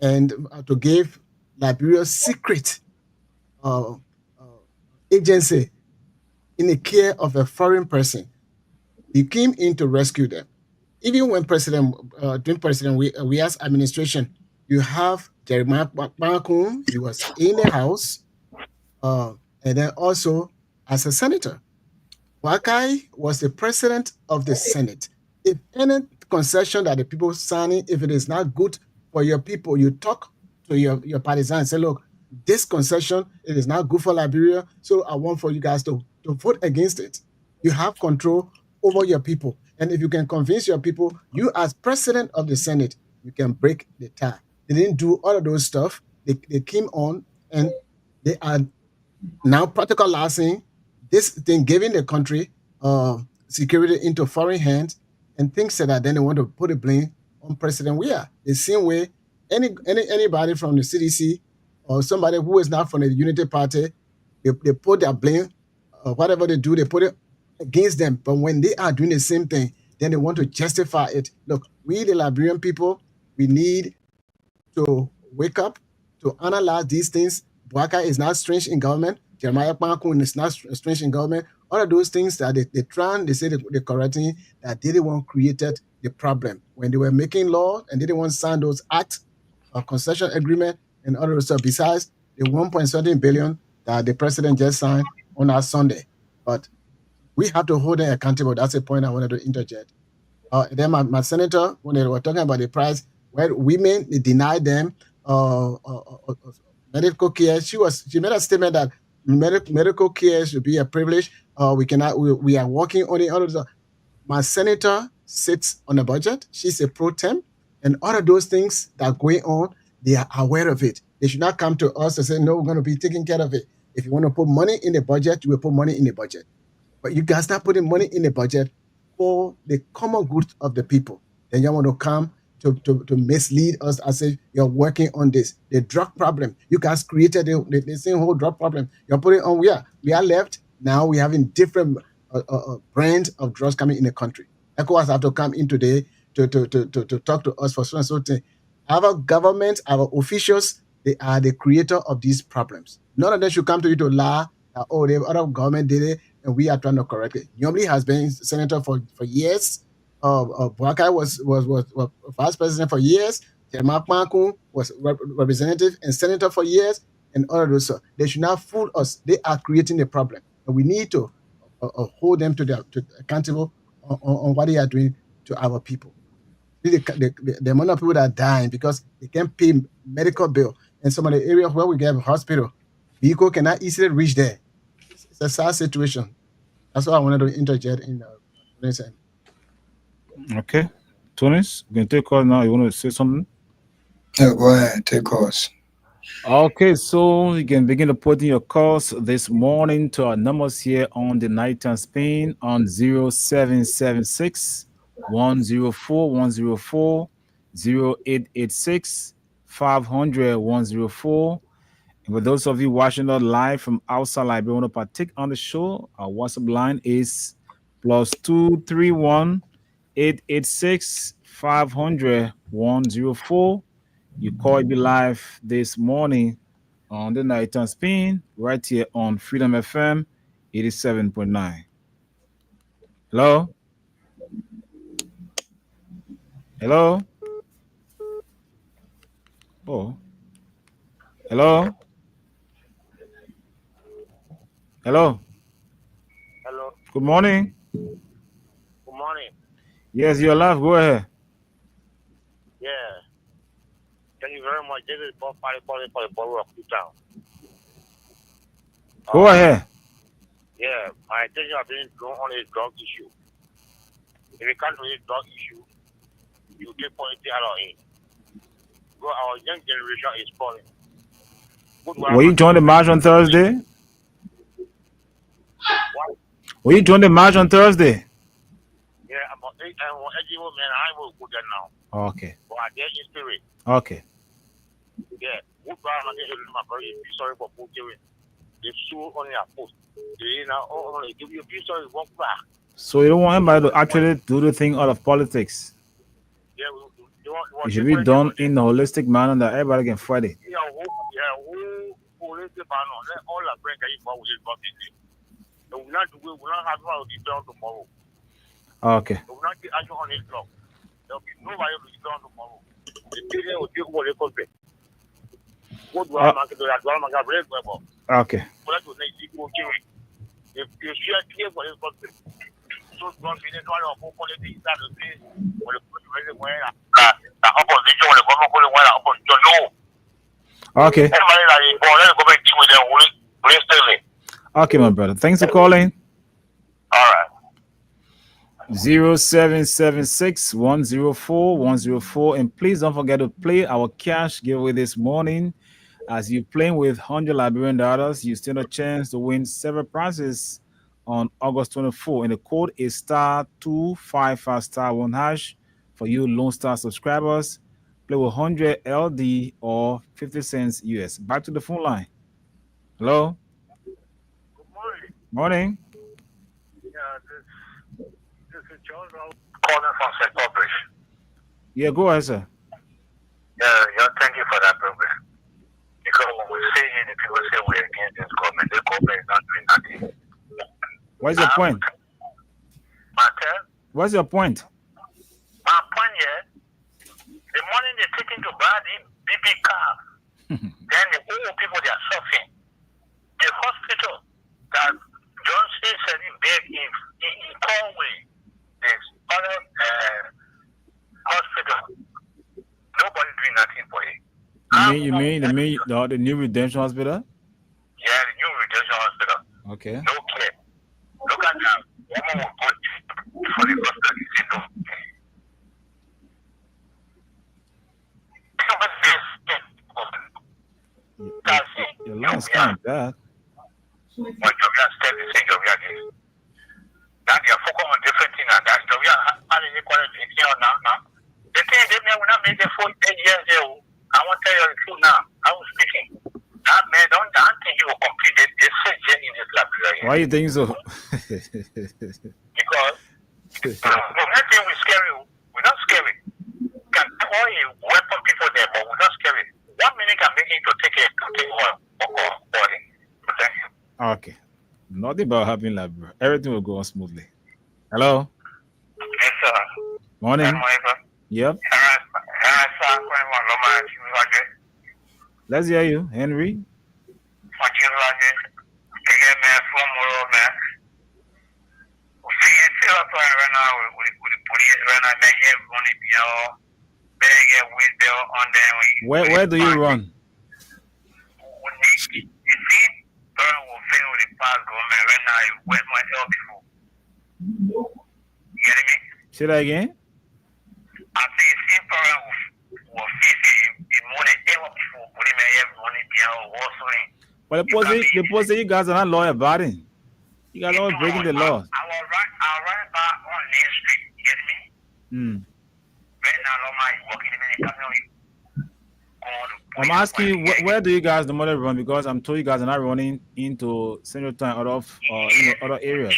Speaker 4: and to give Liberia's secret agency in the care of a foreign person, he came in to rescue them. Even when during President Weah's administration, you have Jeremiah Kwanku, he was in the House, and then also as a senator. Boakai was the president of the Senate. If any concession that the people signing, if it is not good for your people, you talk to your partisans and say, look, this concession, it is not good for Liberia, so I want for you guys to vote against it. You have control over your people. And if you can convince your people, you as president of the Senate, you can break the tie. They didn't do all of those stuff. They came on and they are now practicalizing this thing, giving the country security into foreign hands and things like that. Then they want to put the blame on President Weah. The same way anybody from the CDC or somebody who is not from the Unity Party, they put their blame, whatever they do, they put it against them. But when they are doing the same thing, then they want to justify it. Look, we the Liberian people, we need to wake up, to analyze these things. Boakai is not strange in government. Jeremiah Kwanku is not strange in government. All of those things that they say they're correcting, that they the one created the problem. When they were making law and they didn't want to sign those acts of concession agreement and all of those stuff, besides the 1.7 billion that the president just signed on our Sunday. But we have to hold them accountable. That's the point I wanted to interject. Then my senator, when they were talking about the price, where women, they denied them medical care. She made a statement that medical care should be a privilege. We cannot. We are working on it. My senator sits on the budget. She's a pro temp, and all of those things that are going on, they are aware of it. They should not come to us and say, "No, we're going to be taking care of it." If you want to put money in the budget, you will put money in the budget. But you guys not putting money in the budget for the common good of the people. Then you want to come to mislead us and say you're working on this. The drug problem. You guys created the same whole drug problem. You're putting on we are left. Now we're having different brands of drugs coming in the country. ECOWAS have to come in today to talk to us for so and so thing. Our government, our officials, they are the creator of these problems. None of them should come to you to lie that, oh, the other government did it and we are trying to correct it. Nyomli has been senator for years. Boakai was vice president for years. Jermak Maku was representative and senator for years. And all of those. So they should not fool us. They are creating the problem. And we need to hold them to accountable on what they are doing to our people. The amount of people that are dying because they can't pay medical bill. And some of the areas where we get a hospital, vehicle cannot easily reach there. It's a sad situation. That's why I wanted to interject in this end.
Speaker 2: Okay. Tunis, you can take calls now. You want to say something?
Speaker 3: Yeah, go ahead, take calls.
Speaker 2: Okay, so you can begin to put in your calls this morning to our numbers here on the Nighttime Spain on 0776 104 104 0886 500 104. And for those of you watching us live from outside Liberia, want to partake on the show, our WhatsApp line is +231 886 500 104. You call me live this morning on the Nighttime Spin right here on Freedom FM 87.9. Hello? Hello? Oh. Hello? Hello?
Speaker 6: Hello.
Speaker 2: Good morning.
Speaker 6: Good morning.
Speaker 2: Yes, you're live. Go ahead.
Speaker 6: Yeah. Thank you very much. This is Bob Party calling for the borough of Kutown.
Speaker 2: Go ahead.
Speaker 6: Yeah, my attention has been drawn on a drug issue. If you can't do a drug issue, you take policy out of it. Because our young generation is falling.
Speaker 2: Will you join the march on Thursday?
Speaker 6: What?
Speaker 2: Will you join the march on Thursday?
Speaker 6: Yeah, about 8 and 1 man, I will go there now.
Speaker 2: Okay.
Speaker 6: But I dare in spirit.
Speaker 2: Okay.
Speaker 6: Yeah. What I'm very sorry for putting they sue on their post. They now only give you a few sorry walk back.
Speaker 2: So you don't want anybody to actually do the thing out of politics.
Speaker 6: Yeah,
Speaker 2: It should be done in a holistic manner that everybody can fight it.
Speaker 6: Yeah, who holistic manner? Let all the break that you want with this government. We will not have one to done tomorrow.
Speaker 2: Okay.
Speaker 6: We will not get action on this job. There will be nobody to be done tomorrow. The people will take what they could pay. What do I make to that? Do I make a break?
Speaker 2: Okay.
Speaker 6: But to make people carry. If you share clear for this country, so God be the one of politics that will be for the president where the opposition or the government where the opposition no.
Speaker 2: Okay.
Speaker 6: Everybody that is born, let the government deal with them instantly.
Speaker 2: Okay, my brother. Thanks for calling.
Speaker 6: All right.
Speaker 2: 0776 104 104. And please don't forget to play our cash giveaway this morning. As you're playing with $100 Liberian, you stand a chance to win several prizes on August 24. And the code is *255*1# for you Lone Star subscribers. Play with 100 LD or 50 cents US. Back to the phone line. Hello?
Speaker 6: Good morning.
Speaker 2: Morning.
Speaker 6: Yeah, this is John calling from St. Publish.
Speaker 2: Yeah, go ahead, sir.
Speaker 6: Yeah, thank you for that program. Because when we say it, the people say we're against this government, the government is not doing nothing.
Speaker 2: What's your point?
Speaker 6: Martin?
Speaker 2: What's your point?
Speaker 6: My point here, the money they're taking to buy the BB car, then the old people they are suffering. The hospital that John said he begged in Conway, this other hospital, nobody doing nothing for it.
Speaker 2: You mean the new Redemption Hospital?
Speaker 6: Yeah, the new Junction Hospital.
Speaker 2: Okay.
Speaker 6: No care. Look at that. Woman will put for the hospital. You say no.
Speaker 2: Your line's kind of bad.
Speaker 6: When Jovia step, you say Jovia this. Now they are focused on different things, and that's Jovia. How do you call it? Now. The thing they may not make the 8 years ago. I want to tell you the truth now. I was speaking. That man, don't think he will complete this journey in this Liberia.
Speaker 2: Why you think so?
Speaker 6: Because nothing will scare you. We're not scary. Can all you weapon people there, but we're not scary. 1 minute can make him to take oil or body. Thank you.
Speaker 2: Okay. Nothing about having Labra. Everything will go on smoothly. Hello.
Speaker 6: Yes, sir.
Speaker 2: Morning. Yep. Let's hear you, Henry. Where do you run? Say that again.
Speaker 6: I say same problem will face the money ever before putting my money behind also.
Speaker 2: But the person you guys are not law about it. You guys are breaking the law.
Speaker 6: I will run back on Main Street, you get me? Right now, I'm working in the
Speaker 2: I'm asking you, where do you guys normally run? Because I'm told you guys are not running into Central Time out of other areas.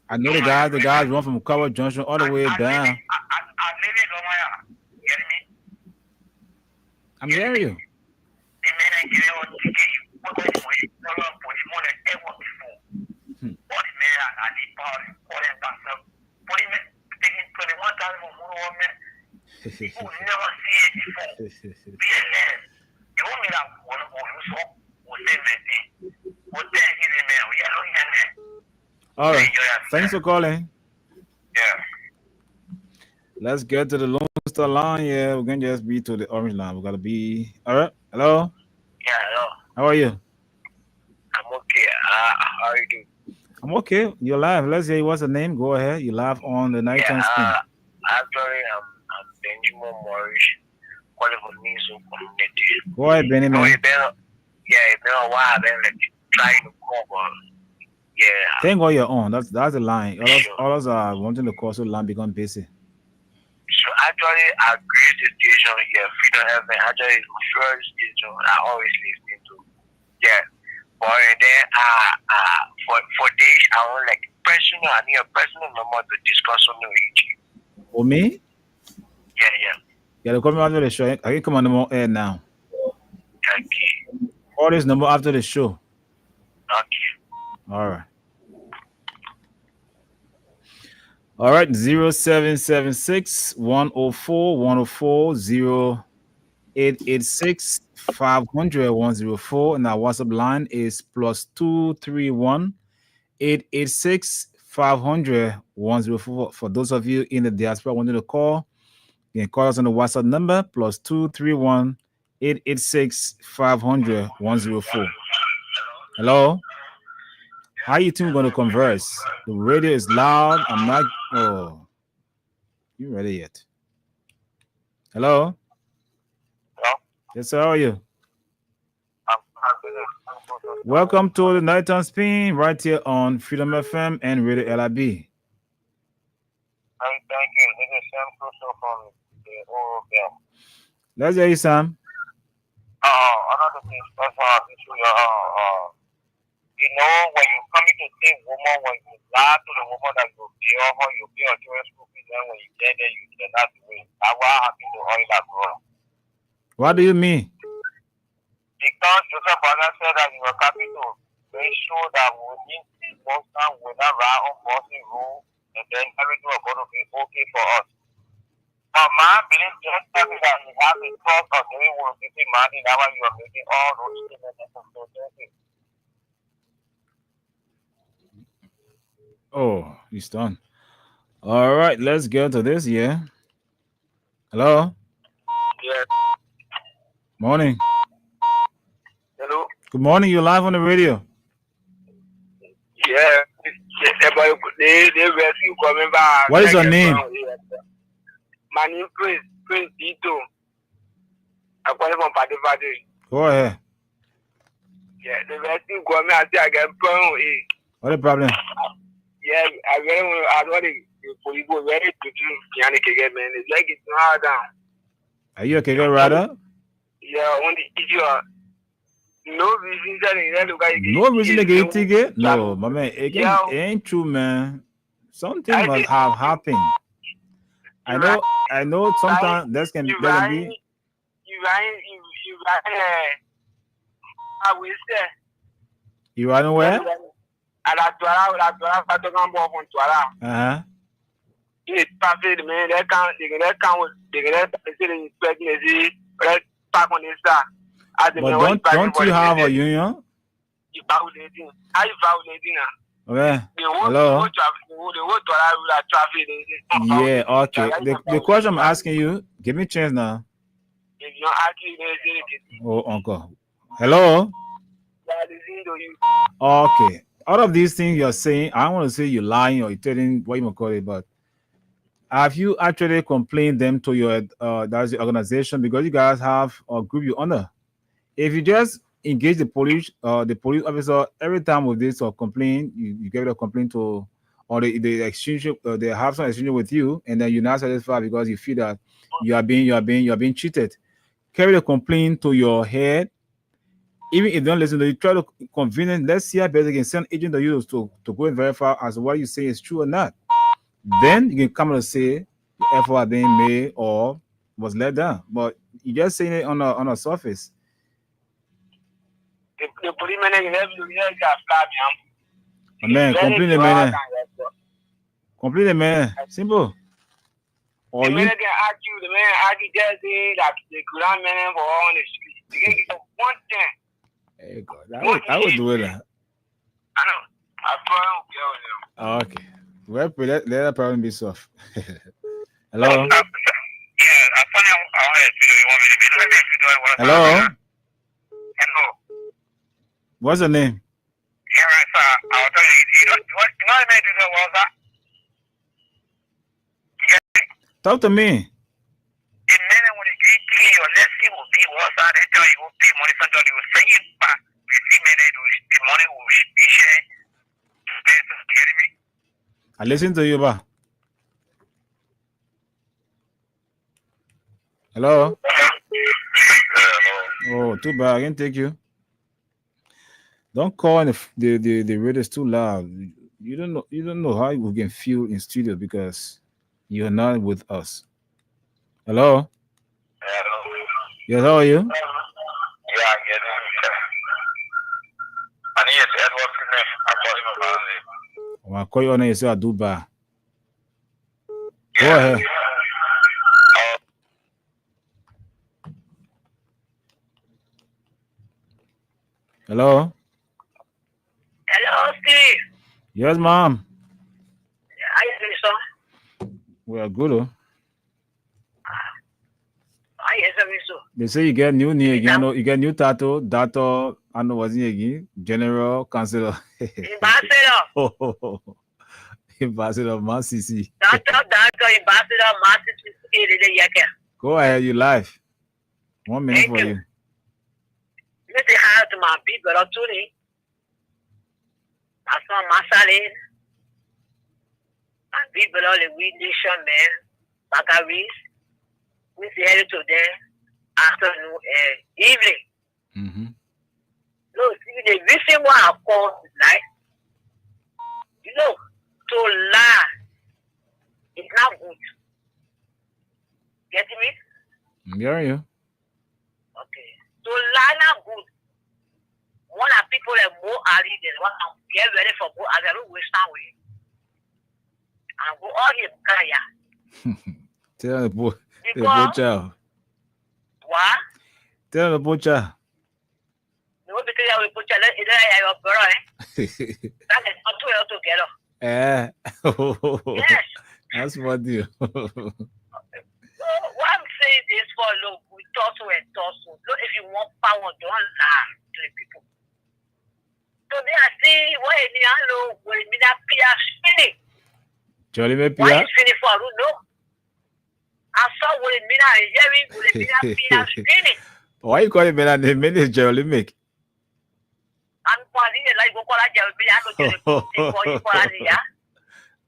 Speaker 2: I know the guys run from Cover Junction all the way down. I'm hearing you.
Speaker 6: People never see it before. BLS. You want me that one will say me. What then is it, man? We are looking at it.
Speaker 2: All right. Thanks for calling.
Speaker 6: Yeah.
Speaker 2: Let's get to the Lone Star line. Yeah, we're going to just be to the orange line. We got to be. All right. Hello.
Speaker 6: Yeah, hello.
Speaker 2: How are you?
Speaker 6: I'm okay. How are you doing?
Speaker 2: I'm okay. You're live. Let's hear what's the name. Go ahead. You live on the nighttime spin.
Speaker 6: Actually, I'm Benjamin Morris, calling from Nizo community.
Speaker 2: Go ahead, Benny, man.
Speaker 6: It's been a while. I've been trying to call, but yeah.
Speaker 2: Thank God you're on. That's the line. Others are wanting to call so line become busy.
Speaker 6: So actually, I agree with the station. Yeah, Freedom Heaven. Actually, it's my first station. I always listen to. Yeah. But then, for this, I want like personal. I need a personal number to discuss something with you.
Speaker 2: For me?
Speaker 6: Yeah.
Speaker 2: Yeah, they call me after the show. I can come on the air now.
Speaker 6: Okay.
Speaker 2: Call this number after the show.
Speaker 6: Okay.
Speaker 2: All right. All right, 0776 104 104 0886 500 104. And our WhatsApp line is +231 886 500 104. For those of you in the diaspora wanting to call, you can call us on the WhatsApp number +231 886 500 104. Hello? How you two going to converse? The radio is loud. I'm not. Oh, you ready yet? Hello?
Speaker 6: Hello?
Speaker 2: Yes, sir. How are you?
Speaker 6: I'm
Speaker 2: Welcome to the Nighttime Spin right here on Freedom FM and Radio LIB.
Speaker 6: Thank you. This is Sam Crusoe from the OOM.
Speaker 2: Let's hear you, Sam.
Speaker 6: Another thing, you know, when you come to see woman, when you lie to the woman that you pay her, you pay her children's school fees, then when you get there, you cannot do it. That's what happened to oil that girl.
Speaker 2: What do you mean?
Speaker 6: Because Joseph Brother said that you were coming to make sure that we need most time will not ride on bossy rule, and then everything will going to be okay for us. But my belief just tell me that you have a trust of doing what you think, money, that's why you are making all those statements and so things.
Speaker 2: Oh, he's done. All right, let's get to this. Yeah. Hello?
Speaker 6: Yeah.
Speaker 2: Morning.
Speaker 6: Hello.
Speaker 2: Good morning. You're live on the radio.
Speaker 6: Yeah. They rescue coming back.
Speaker 2: What is your name?
Speaker 6: My name is Prince Dito. I'm calling from Paddy.
Speaker 2: Go ahead.
Speaker 6: Yeah, the rescue coming. I say I get burned.
Speaker 2: What the problem?
Speaker 6: Yeah, I want to police go ready to do piano again, man. It's like it's hard down.
Speaker 2: Are you okay, Rada?
Speaker 6: Yeah, on the issue. No reason that
Speaker 2: No reason to get ticket? No, my man. It ain't true, man. Something must have happened. I know sometimes that can be.
Speaker 6: You right. I will say.
Speaker 2: You running where? Uh-huh.
Speaker 6: It's perfect, man. They can't back on this side.
Speaker 2: But don't you have a union?
Speaker 6: You violating. How you violating?
Speaker 2: Okay. Hello? Yeah, okay. The question I'm asking you, give me a chance now.
Speaker 6: If you're asking,
Speaker 2: Oh, uncle. Hello? Okay. Out of these things you're saying, I don't want to say you're lying or you're telling what you call it, but have you actually complained them to your that's the organization, because you guys have a group you honor? If you just engage the police officer every time with this or complain, you give it a complaint to, or the exchange, they have some exchange with you, and then you're not satisfied because you feel that you are being cheated. Carry the complaint to your head. Even if you don't listen to you, try to convince them. Let's see how better can send agent to you to go and verify as what you say is true or not. Then you can come and say the effort being made or was let down. But you just saying it on a surface.
Speaker 6: The policeman got flat,
Speaker 2: Man, complete the man. Simple. Or
Speaker 6: the
Speaker 2: you
Speaker 6: man can argue, just that the grand man for all the street. You can get one thing.
Speaker 2: Hey God, I would do it.
Speaker 6: I know. I probably
Speaker 2: Okay. Well, let that problem be soft. Hello?
Speaker 6: Yeah, I thought you want me to be like
Speaker 2: Hello?
Speaker 6: Hello.
Speaker 2: What's your name?
Speaker 6: Yeah, sir. I'll tell you. You know what I meant to do was that?
Speaker 2: Talk to me.
Speaker 6: The minute when you get your lesson will be was that they tell you will pay money for you will send you back. The money will be shared. You getting me?
Speaker 2: I listen to you, ba. Hello? Oh, too bad. I can't take you. Don't call the radio is too loud. You don't know how we can feel in studio because you're not with us. Hello?
Speaker 6: Hello.
Speaker 2: Yes, how are you?
Speaker 6: Yeah, I get it. I need to Edward Smith. I call him about it.
Speaker 2: When I call you on it, you say I do bad. Go ahead. Hello?
Speaker 6: Hello, Steve.
Speaker 2: Yes, mom.
Speaker 6: How you doing, sir?
Speaker 2: We are good, oh.
Speaker 6: How you doing, sir?
Speaker 2: They say you get new name again. You get new title. Doctor, I know what's it again. General Councilor.
Speaker 6: Ambassador.
Speaker 2: Ambassador Masisi.
Speaker 6: Doctor, Ambassador Masisi.
Speaker 2: Go ahead, you live. 1 minute
Speaker 6: Thank
Speaker 2: for you.
Speaker 6: Let me say hi to my big brother Tony. My son Masalin. My big brother the Weed Nation man. Bakaris. We say hello to them afternoon and evening.
Speaker 2: Mm-hmm.
Speaker 6: No, see the reason why I call tonight. You know, to lie is not good. Get me?
Speaker 2: I'm hearing you.
Speaker 6: Okay. So lie not good. One of people that more early than what I'm get ready for more as I don't waste time with him. And go all him kaya.
Speaker 2: Tell the poor
Speaker 6: Because
Speaker 2: child.
Speaker 6: what?
Speaker 2: Tell the poor child.
Speaker 6: No, because I will put your brother, that is not too well together.
Speaker 2: Yes.
Speaker 6: Yes.
Speaker 2: That's what you.
Speaker 6: So what I'm saying is for look, we tussle and tussle. So if you want power, don't lie to the people. Today I see what in the hello will be that Pia spinning.
Speaker 2: Jolly me
Speaker 6: Why
Speaker 2: Pia.
Speaker 6: is spinning for who know? I saw what it mean and hearing will be that Pia spinning.
Speaker 2: Why you call it better name? Many is Jolly make.
Speaker 6: I'm calling it like go call a Jeremy. I go to the for you call it yeah.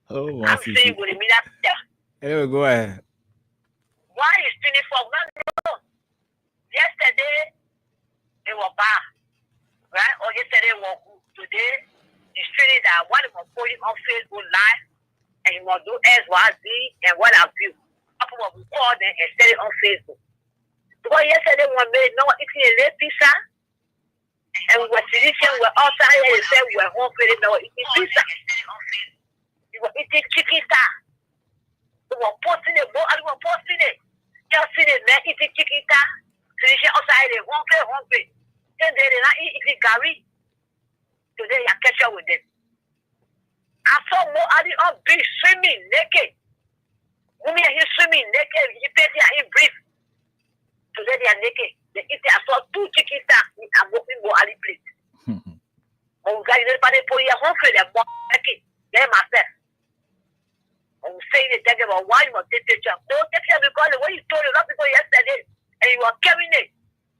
Speaker 2: Oh,
Speaker 6: I'm saying will it mean that Pia.
Speaker 2: Anyway, go ahead.
Speaker 6: Why is spinning for no? Yesterday it was bad. Right? Or yesterday was good. Today, it's feeling that what I'm putting on Facebook Live and you must do XYZ and what have you. People will call them and set it on Facebook. Because yesterday one made no eating a late pizza and we were sitting here, we were outside here and said we were home for it, we were eating pizza. We were eating chicken star. We were posting it, we were posting it. Just sitting there eating chicken star. Sitting here outside here, home for. Then they're not eating Gary. Today, I catch up with them. I saw more of the beach swimming naked. Women are here swimming naked. You pay their brief. Today, they are naked. They eat. I saw 2 chicken stacks. I'm walking more at the place. Oh, guys, everybody put your home for them. Naked. They myself. I'm saying they take about why you must take picture. Go take picture because the way you told a lot of people yesterday, and you were carrying it.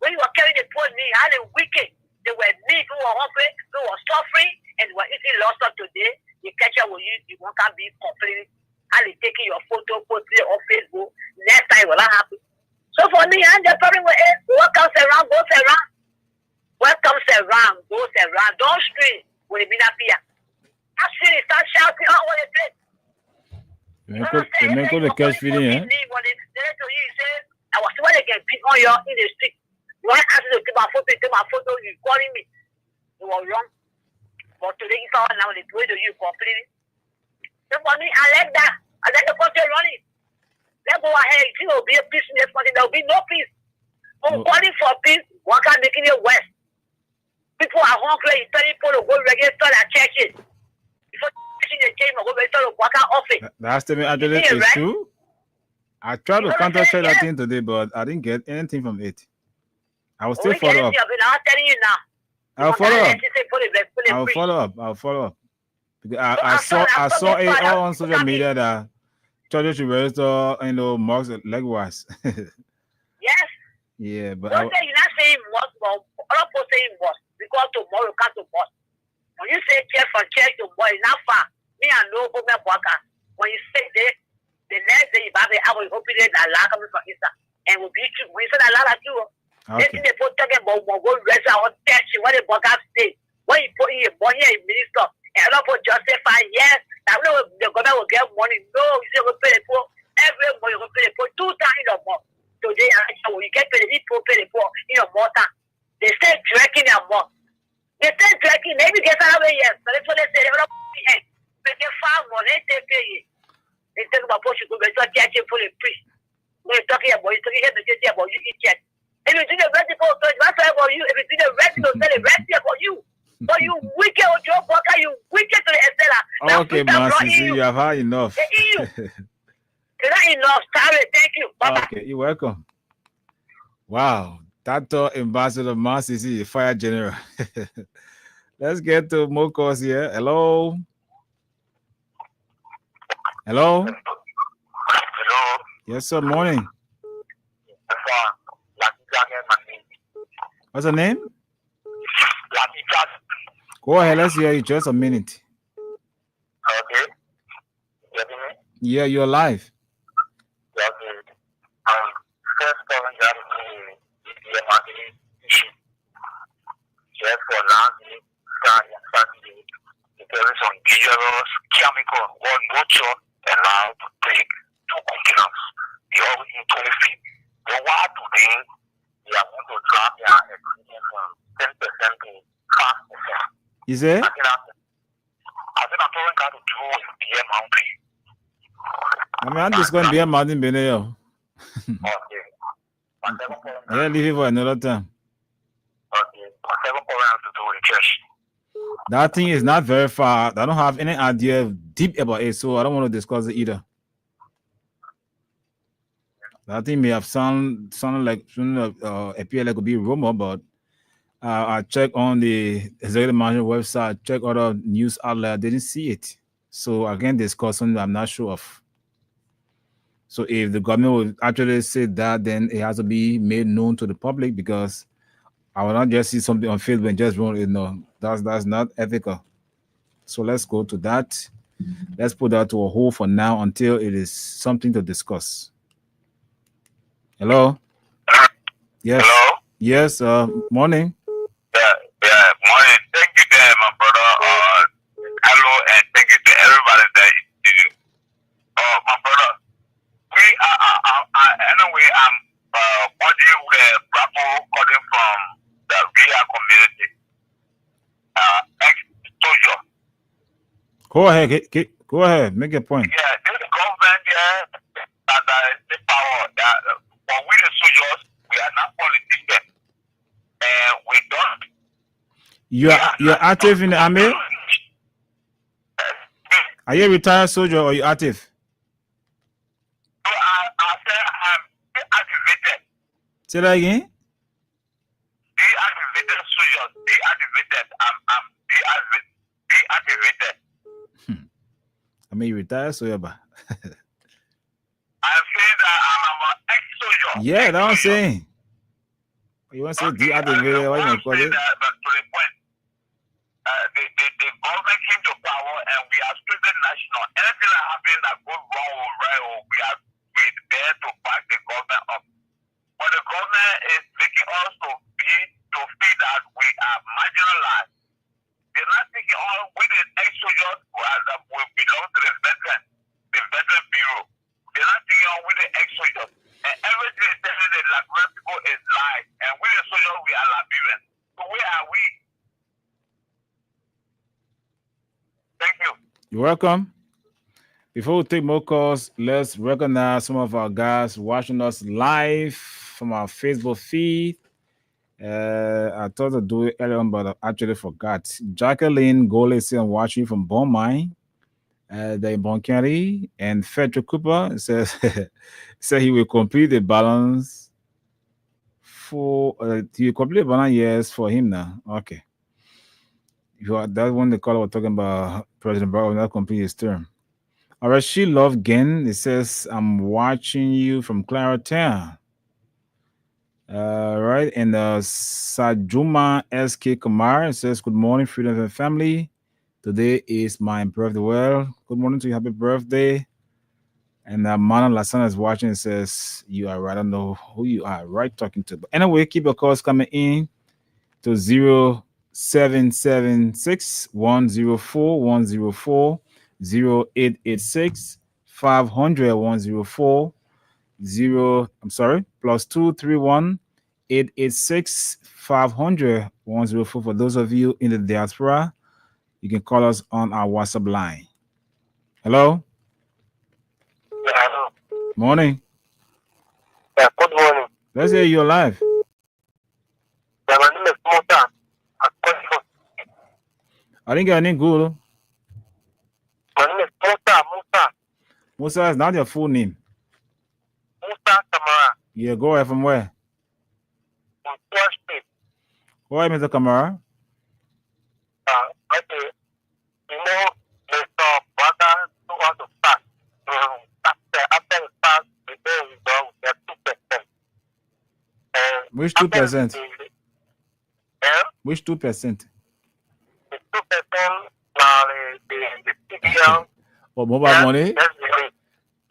Speaker 6: When you were carrying the poor knee, how they wicked. They were big, who were hungry, who were suffering, and were eating lots of today. The catcher will use, you won't be complaining. And they taking your photo, posting it on Facebook. Next time, will not happen. So for me, I'm just probably what comes around, goes around. What comes around, goes around. Don't scream when it be not here. I see they start shouting, oh, what is it?
Speaker 2: You make all the cash feeding, eh?
Speaker 6: I was when they get pick on you in the street. When I asked you to take my photo, you calling me. You were wrong. But today you found now the way to you completely. So for me, I like that. I like the country running. Let's go ahead. If there will be a peace in this country, there will be no peace. I'm calling for peace. What can make it west? People are hungry. You tell people to go register their churches. Before they came, go register the worker office.
Speaker 2: That statement actually is
Speaker 6: right?
Speaker 2: true. I tried to counter check that thing today, but I didn't get anything from it. I will still follow up.
Speaker 6: I'm telling you now.
Speaker 2: I'll follow up. Because I saw it all on social media that churches should register, mosques likewise.
Speaker 6: Yes.
Speaker 2: Yeah, but
Speaker 6: Don't say you're not saying mosque, but other people saying mosque because tomorrow you come to mosque. When you say church from church to mosque, it's not far. Me and no woman worker. When you say that, the next day you have the hour, you open it, Allah coming from Easter, and will be true. When you say Allah, that's true.
Speaker 2: okay.
Speaker 6: They put talking about go rest on church when they work out state. When you put in your money in minister, and a lot of people justify, yes, that the government will get money. No, you say we pay the poor. Every month you will pay the poor 2 times in a month. Today, when you get paid, the people pay the poor in a month. They say drinking a month. They say drinking, maybe get another yes. So that's what they say. They don't pay. They get far money, they pay it. They talk about push you go to church for the priest. When you're talking about you, talking about you in church. If you do the rest people, that's about you. If you do the rest, they'll say the rest about you. But you wicked with your worker, you wicked to the extent.
Speaker 2: Okay, Master, you have had enough.
Speaker 6: It's not enough. Sorry, thank you. Bye-bye.
Speaker 2: Okay, you're welcome. Wow, that Ambassador Master, fire general. Let's get to more calls here. Hello. Hello.
Speaker 6: Hello.
Speaker 2: Yes, sir. Morning. What's her name? Go ahead. Let's hear you. Just a minute.
Speaker 6: Okay.
Speaker 2: Yeah, you're live.
Speaker 6: First calling that the marketing issue. Just for last week, there is some dangerous chemical on motor allowed to take 2 containers. They all in 20 feet. But what today, they are going to drop their equipment from 10% to 5%.
Speaker 2: Is it?
Speaker 6: I think I'm talking about to do with the mountain.
Speaker 2: I'm just going to be a mountain beneath.
Speaker 6: Okay.
Speaker 2: Yeah, leave it for another time.
Speaker 6: Okay. Whatever program to do in church.
Speaker 2: That thing is not very far. I don't have any idea deep about it, so I don't want to discuss it either. I think may have sounded like appear like a big rumor, but I checked on the executive manager website, check other news outlet, didn't see it. So again, discuss something I'm not sure of. So if the government will actually say that, then it has to be made known to the public, because I will not just see something on Facebook and just run it. No, that's not ethical. So let's go to that. Let's put that to a hold for now until it is something to discuss. Hello? Yes.
Speaker 6: Hello?
Speaker 2: Yes, morning.
Speaker 6: Yeah, morning. Thank you there, my brother. Hello, and thank you to everybody that you. My brother, we anyway, I'm watching with Bravo calling from the Ria community. Ex-soldier.
Speaker 2: Go ahead, make a point.
Speaker 6: Yeah, this government here that the power that for we the soldiers, we are not politicians, and we don't.
Speaker 2: You're active in the army? Are you a retired soldier or you active?
Speaker 6: So I said I'm deactivated.
Speaker 2: Say that again?
Speaker 6: Deactivated soldiers. Deactivated. I'm deactivated.
Speaker 2: I mean, you retired soldier, but
Speaker 6: I'm saying that I'm an ex-soldier.
Speaker 2: yeah, that's what I'm saying. You want to say deactivated? Why you not call it?
Speaker 6: But to the point, the government came to power and we are strictly national. Anything that happens that goes wrong or right, we are there to back the government up. But the government is making us to feel that we are marginalized. They're not thinking all with the ex-soldiers that will belong to the veteran bureau. They're not thinking all with the ex-soldiers. And everything is telling the Liberian people is lies. And with the soldiers, we are Liberians. So where are we? Thank you.
Speaker 2: You're welcome. Before we take more calls, let's recognize some of our guys watching us live from our Facebook feed. I thought to do it earlier on, but I actually forgot. Jacqueline Gole is watching from Beaumont, the Bon County, and Frederick Cooper says said he will complete the balance for he will complete the balance years for him now. Okay. That one the caller was talking about President Barack will not complete his term. All right, she love Gen. It says, I'm watching you from Claratown. Right, and Sajuma SK Kamar says, good morning, freedom and family. Today is my birthday. Well, good morning to you. Happy birthday. And Mana Lasana is watching and says, you are right. I don't know who you are, right? Talking to. But anyway, keep your calls coming in to 0776 104 104 0886 500 104 plus 231 886 500 104. For those of you in the diaspora, you can call us on our WhatsApp line. Hello?
Speaker 6: Hello.
Speaker 2: Morning.
Speaker 6: Yeah, good morning.
Speaker 2: Let's hear you live.
Speaker 6: Yeah, my name is Musa.
Speaker 2: I didn't get any good.
Speaker 6: My name is Musa.
Speaker 2: Musa is not your full name.
Speaker 6: Musa Kamara.
Speaker 2: Yeah, go ahead. From where?
Speaker 6: From Tua Street.
Speaker 2: Go ahead, Mr. Kamara.
Speaker 6: Okay. You know, Mr. Brother to us to start. After we start, we go with 2%.
Speaker 2: Which 2%?
Speaker 6: Yeah?
Speaker 2: Which 2%?
Speaker 6: The 2% now the CBL.
Speaker 2: Or mobile money?
Speaker 6: That's the rate.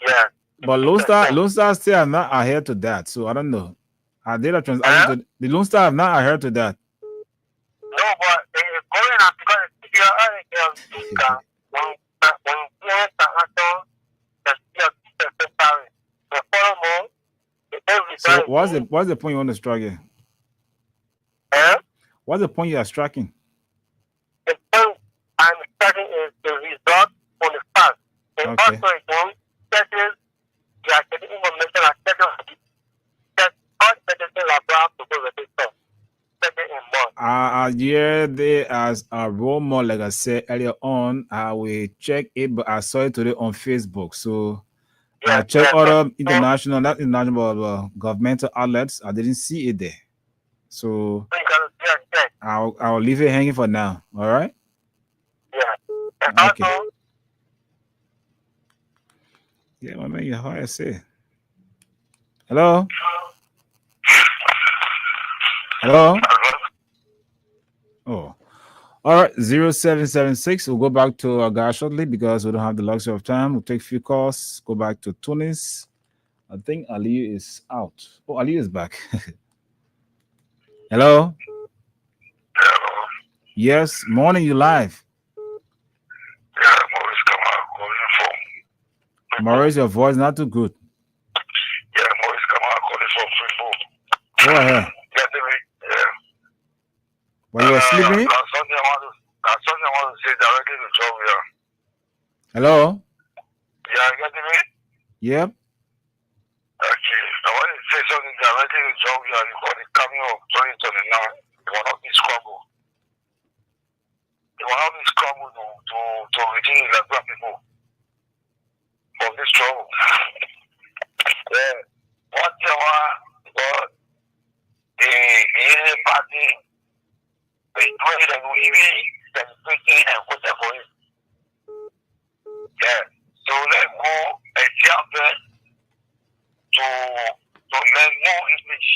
Speaker 6: Yeah.
Speaker 2: But Lone Star still are not adhere to that, so I don't know. I did a transaction to the Lone Star have not adhered to that.
Speaker 6: No, but it's going up because the CBL when you have the CBL 2% salary. The follow more,
Speaker 2: So what's the point you want to strike here? What's the point you are striking?
Speaker 6: The point I'm striking is the result on the fact. And
Speaker 2: Okay.
Speaker 6: also again, that is you are getting information as second that all citizens are brought to go with this stuff. Second in month.
Speaker 2: Yeah, there as a rumor, like I said earlier on, I will check it, but I saw it today on Facebook. So I checked other international, not international, governmental outlets. I didn't see it there. So I'll leave it hanging for now. All right.
Speaker 6: Yeah. And
Speaker 2: Okay.
Speaker 6: also,
Speaker 2: Yeah, my man, how I say. Hello. Hello. Oh. All right, 0776. We'll go back to our guy shortly because we don't have the luxury of time. We'll take a few calls. Go back to Tunis. I think Ali is out. Oh, Ali is back. Hello. Yes, morning. You live.
Speaker 6: yeah, Maurice Kamal calling from.
Speaker 2: Maurice, your voice not too good.
Speaker 6: Yeah, Maurice Kamal calling from Freeport.
Speaker 2: Go ahead.
Speaker 6: Yeah.
Speaker 2: While you were sleeping.
Speaker 6: That's something I want to say directly to John here.
Speaker 2: Hello.
Speaker 6: Yeah, you getting me?
Speaker 2: Yep.
Speaker 6: Okay. I want to say something directly to John here before the coming of 2029. It will not be scrambled. It will not be scrambled to redeem the black people from this trouble. Yeah. Whatever God, the Union Party, they do it and we celebrating and vote for it. Yeah. So let's go and jump to learn more English.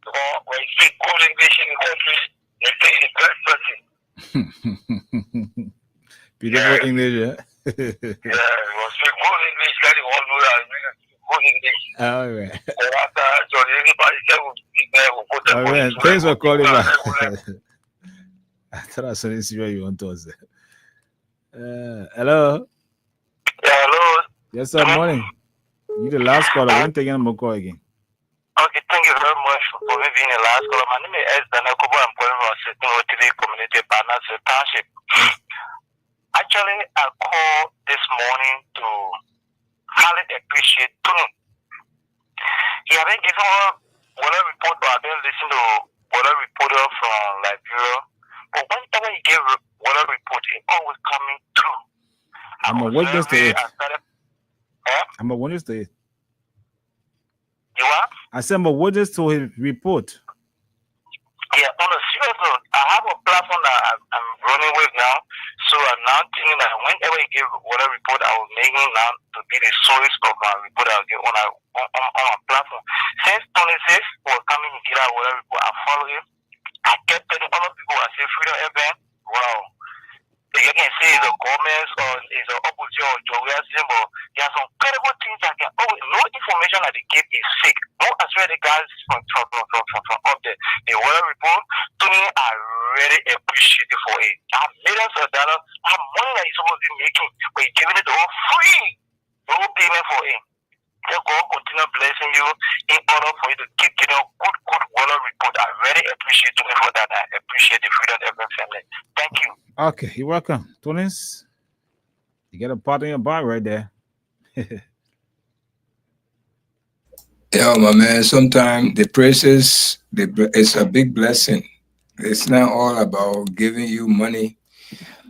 Speaker 6: So when you speak good English in the country, you think the best person.
Speaker 2: Beautiful English, yeah.
Speaker 6: Yeah, you speak good English, let it all know that you speak good English.
Speaker 2: All right.
Speaker 6: So after, so everybody said we'll speak there, we'll put them
Speaker 2: All right. Thanks for calling back. I thought I saw this where you want to say. Hello.
Speaker 6: Yeah, hello.
Speaker 2: Yes, sir. Morning. You the last caller. I won't take any more call again.
Speaker 6: Okay, thank you very much for me being the last caller. My name is Daniel Kobo. I'm calling from Sydney OTV Community Partners Township. Actually, I called this morning to highly appreciate Tony. He had been given whatever report, or I've been listening to whatever reporter from Liberia. But whenever he gave whatever report, it always coming through.
Speaker 2: I'm a witness to it. I'm a witness to it.
Speaker 6: You are?
Speaker 2: I said I'm a witness to his report.
Speaker 6: Yeah, on a serious note, I have a platform that I'm running with now. So I'm now thinking that whenever he give whatever report, I will make him now to be the source of my report I'll give on my platform. Since Tony says was coming to get out whatever report, I follow him. I kept telling other people, I say Freedom FM, wow. You can say it's a comments or it's an opposition or journalism, but there are some credible things that can always, no information that they give is fake. No, as well the guys from up there, the world report, to me, I really appreciate it for it. I have millions of dollars, I have money that he's supposed to be making, but he's giving it all free. No payment for it. Let God continue blessing you in order for you to keep getting a good world report. I really appreciate you for that. I appreciate the Freedom FM family. Thank you.
Speaker 2: Okay, you're welcome. Tunis, you get a part in your bar right there.
Speaker 3: Yeah, my man, sometimes the praises, it's a big blessing. It's not all about giving you money,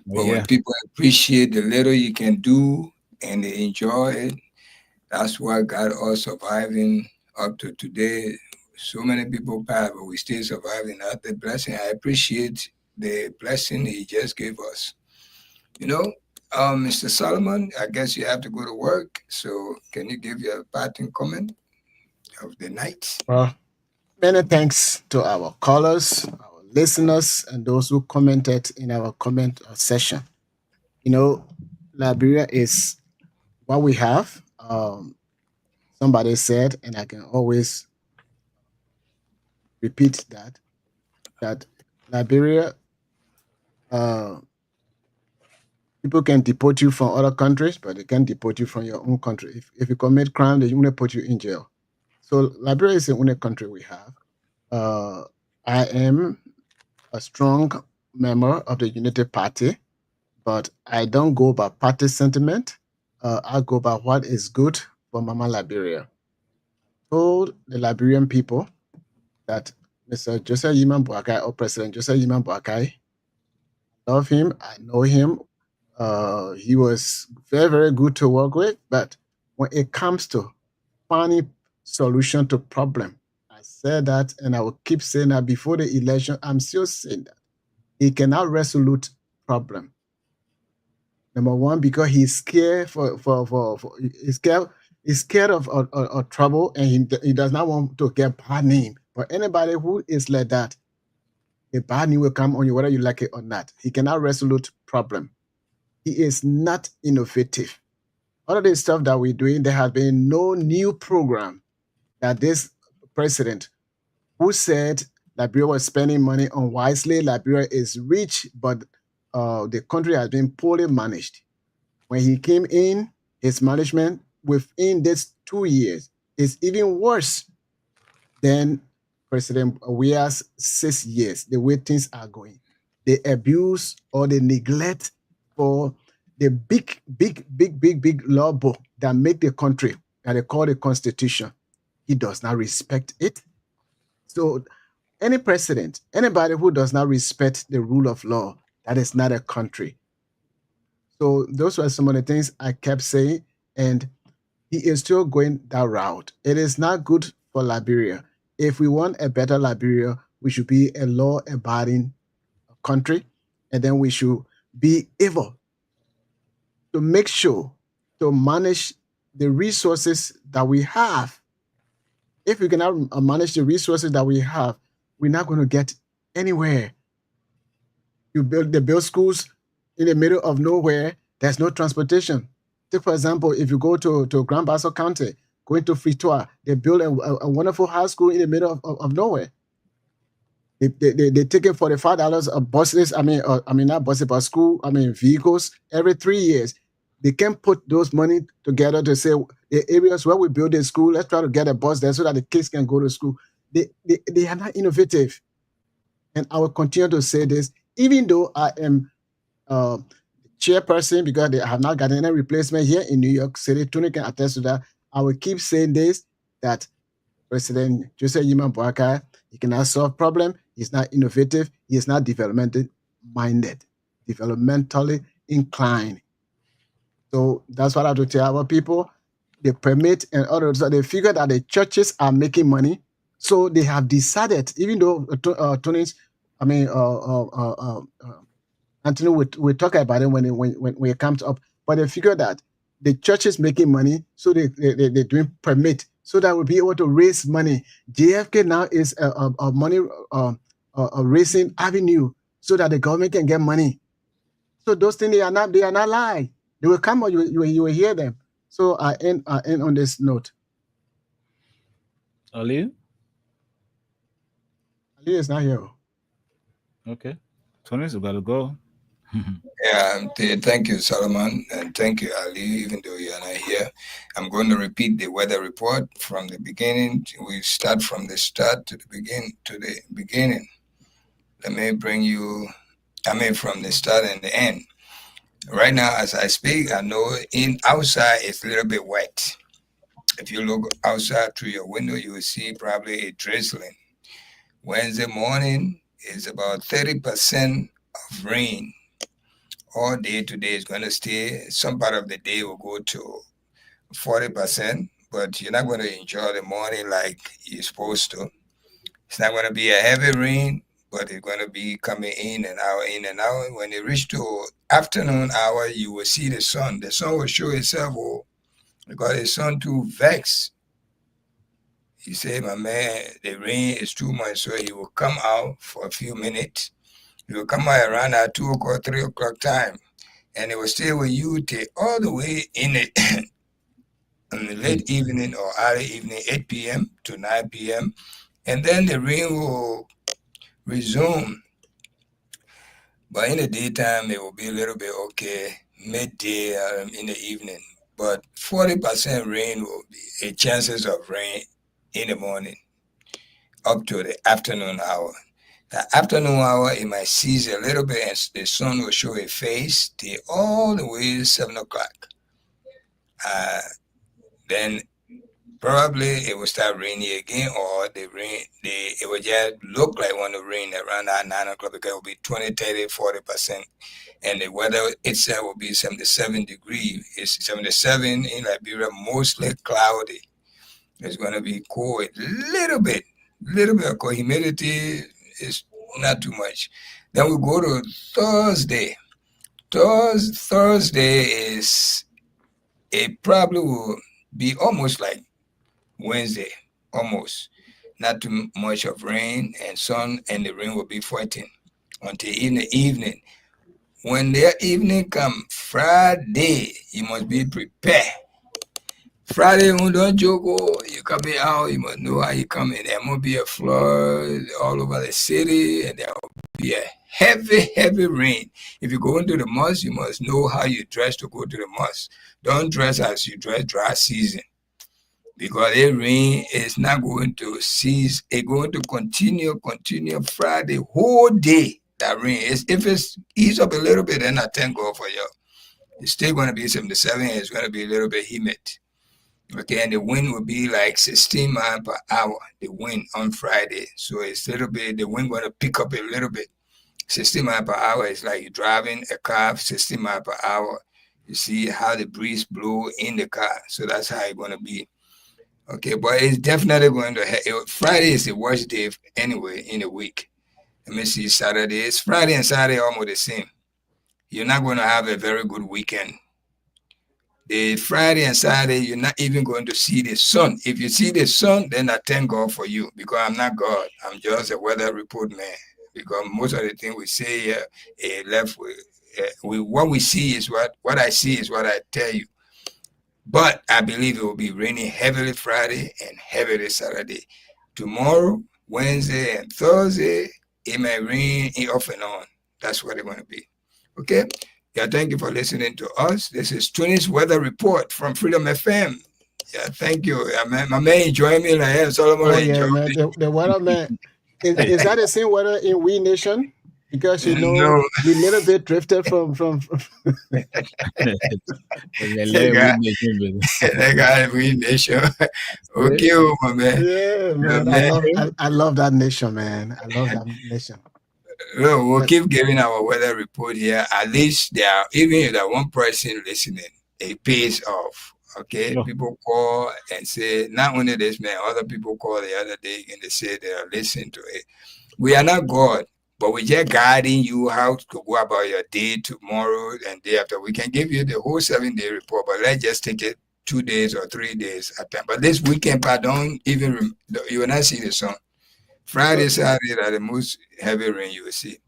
Speaker 3: but when people appreciate the little you can do and they enjoy it, that's what got us surviving up to today. So many people pass, but we still surviving. That's the blessing. I appreciate the blessing he just gave us. You know, Mr. Solomon, I guess you have to go to work. So can you give your parting comment of the night?
Speaker 4: Well, many thanks to our callers, our listeners, and those who commented in our comment session. You know, Liberia is what we have. Somebody said, and I can always repeat that Liberia, people can deport you from other countries, but they can't deport you from your own country. If you commit crime, they only put you in jail. So Liberia is the only country we have. I am a strong member of the Unity Party, but I don't go by party sentiment. I go by what is good for Mama Liberia. Told the Liberian people that Mr. Joseph Yiman Boakai, or President Joseph Yiman Boakai, I love him, I know him. He was very, very good to work with, but when it comes to finding solution to problem. I said that, and I will keep saying that before the election. I'm still saying that he cannot resolute problem. Number one, because he's scared he's scared of trouble, and he does not want to get bad name. But anybody who is like that, a bad name will come on you, whether you like it or not. He cannot resolute problem. He is not innovative. All of the stuff that we're doing, there has been no new program that this president, who said Liberia was spending money unwisely, Liberia is rich, but the country has been poorly managed. When he came in, his management within this 2 years is even worse than President Weah's 6 years, the way things are going. The abuse or the neglect for the big law book that make the country, that they call the Constitution, he does not respect it. So any president, anybody who does not respect the rule of law, that is not a country. So those were some of the things I kept saying, and he is still going that route. It is not good for Liberia. If we want a better Liberia, we should be a law-abiding country, and then we should be able to make sure to manage the resources that we have. If we cannot manage the resources that we have, we're not going to get anywhere. They build schools in the middle of nowhere. There's no transportation. Take, for example, if you go to Grand Bassa County, going to Fritoa, they build a wonderful high school in the middle of nowhere. They take in $45 of buses, not buses, but school, vehicles every 3 years. They can put those money together to say, the areas where we build a school, let's try to get a bus there so that the kids can go to school. They are not innovative. And I will continue to say this, even though I am chairperson, because they have not gotten any replacement here in New York City. Tony can attest to that. I will keep saying this, that President Joseph Yima Boakai, he cannot solve problem. He's not innovative. He is not developmentally minded, developmentally inclined. So that's what I have to tell our people. They permit and others. So they figure that the churches are making money. So they have decided, even though Anthony we talk about it when it comes up, but they figure that the church is making money, so they're doing permit, so that we'll be able to raise money. JFK now is a money raising avenue, so that the government can get money. So those things they are not lie. They will come, or you will hear them. So I end on this note.
Speaker 2: Ali
Speaker 4: is not here.
Speaker 2: Okay, Tony's got to go.
Speaker 3: Yeah, thank you, Solomon, and thank you, Ali. Even though you are not here, I'm going to repeat the weather report from the beginning. We start from the start to the beginning. Let me bring you. From the start and the end. Right now, as I speak, I know outside it's a little bit wet. If you look outside through your window, you will see probably a drizzling. Wednesday morning is about 30% of rain. All day today is going to stay. Some part of the day will go to 40%, but you're not going to enjoy the morning like you're supposed to. It's not going to be a heavy rain, but it's going to be coming in and out. When it reach to afternoon hour, you will see the sun. The sun will show itself, because the sun too vexed. He said, my man, the rain is too much, so he will come out for a few minutes. He will come out around at 2 o'clock, 3 o'clock time, and it will stay with you till all the way in the late evening or early evening, 8 p.m. to 9 p.m., and then the rain will resume. But in the daytime, it will be a little bit okay, midday in the evening. But 40% rain will be a chances of rain in the morning up to the afternoon hour. The afternoon hour, it might cease a little bit and the sun will show a face till all the way to 7 o'clock. Then Probably it will start raining again, or it will just look like want to rain around that 9 o'clock because it will be 20, 30, 40%. And the weather itself will be 77 degrees. It's 77 in Liberia, mostly cloudy. It's going to be cold, little bit of cold. Humidity is not too much. Then we go to Thursday. Thursday is, it probably will be almost like Wednesday, almost. Not too much of rain and sun, and the rain will be fighting until in the evening. When the evening come, Friday, you must be prepared. Friday, when don't joke, you coming out, you must know how you coming. There must be a flood all over the city, and there will be a heavy rain. If you go into the mosque, you must know how you dress to go to the mosque. Don't dress as you dress dry season, because the rain is not going to cease. It's going to continue Friday whole day. That rain is, if it's ease up a little bit, then I thank God for you. It's still going to be 77. It's going to be a little bit humid. Okay, and the wind will be like 16 miles per hour. The wind on Friday, so it's a little bit. The wind going to pick up a little bit. 60 miles per hour is like you're driving a car 60 miles per hour. You see how the breeze blow in the car, so that's how it's going to be. Okay, but it's definitely going to. Friday is the worst day anyway in the week. Let me see, Saturday. It's Friday and Saturday almost the same. You're not going to have a very good weekend. The Friday and Saturday, you're not even going to see the sun. If you see the sun, then I thank God for you, because I'm not God. I'm just a weather report man. Because most of the things we say here, left with, what we see is what I see is what I tell you. But I believe it will be raining heavily Friday and heavily Saturday. Tomorrow, Wednesday, and Thursday, it may rain off and on. That's what it's going to be. Okay? Yeah, thank you for listening to us. This is Tunis Weather Report from Freedom FM. Yeah, thank you. My man enjoying me like that. Solomon
Speaker 4: man. The weather, man. Is that the same weather in We Nation? Because we a little bit drifted from
Speaker 3: that guy We Nation. Okay, my man.
Speaker 4: Yeah, man. I love that nation, man. I love that nation.
Speaker 3: We'll keep giving our weather report here. At least even if there's one person listening, it pays off. Okay, people call and say, not only this man, other people call the other day and they say they are listening to it. We are not God, but we're just guiding you how to go about your day tomorrow and day after. We can give you the whole 7-day report, but let's just take it 2 days or 3 days at a time. But this weekend, don't even, you will not see the sun. Friday, Saturday are the most heavy rain you will see.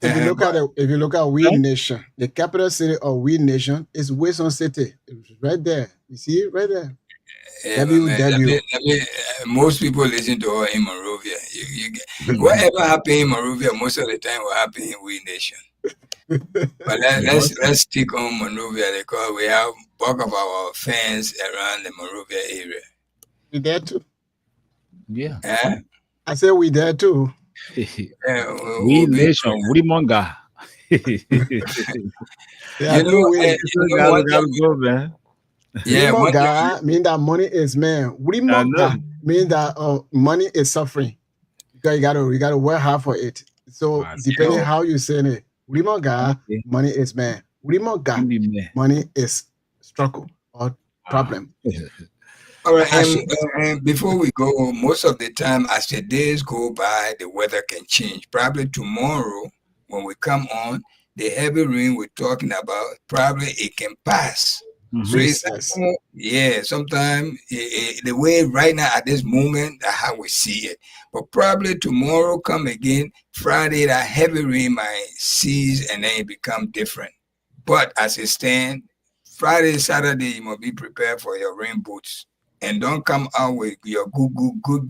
Speaker 4: If you look at We Nation, the capital city of We Nation is Wilson City. It's right there. You see it right there.
Speaker 3: Most people listen to her in Monrovia. Whatever happened in Monrovia, most of the time will happen in We Nation. But let's stick on Monrovia because we have bulk of our fans around the Monrovia area.
Speaker 4: We there too.
Speaker 2: Yeah.
Speaker 4: I said we there too.
Speaker 2: We Nation, we Monga.
Speaker 4: Monga mean that money is man. We Monga mean that money is suffering. Because you gotta work hard for it. So depending how you say it, we Monga, money is man. We Monga, money is struggle or problem.
Speaker 3: All right, and before we go, most of the time as the days go by, the weather can change. Probably tomorrow, when we come on, the heavy rain we're talking about, probably it can pass. So sometimes the way right now at this moment, that's how we see it. But probably tomorrow come again, Friday, that heavy rain might cease and then it become different. But as it stands, Friday, Saturday, you must be prepared for your rain boots. And don't come out with your good clothes,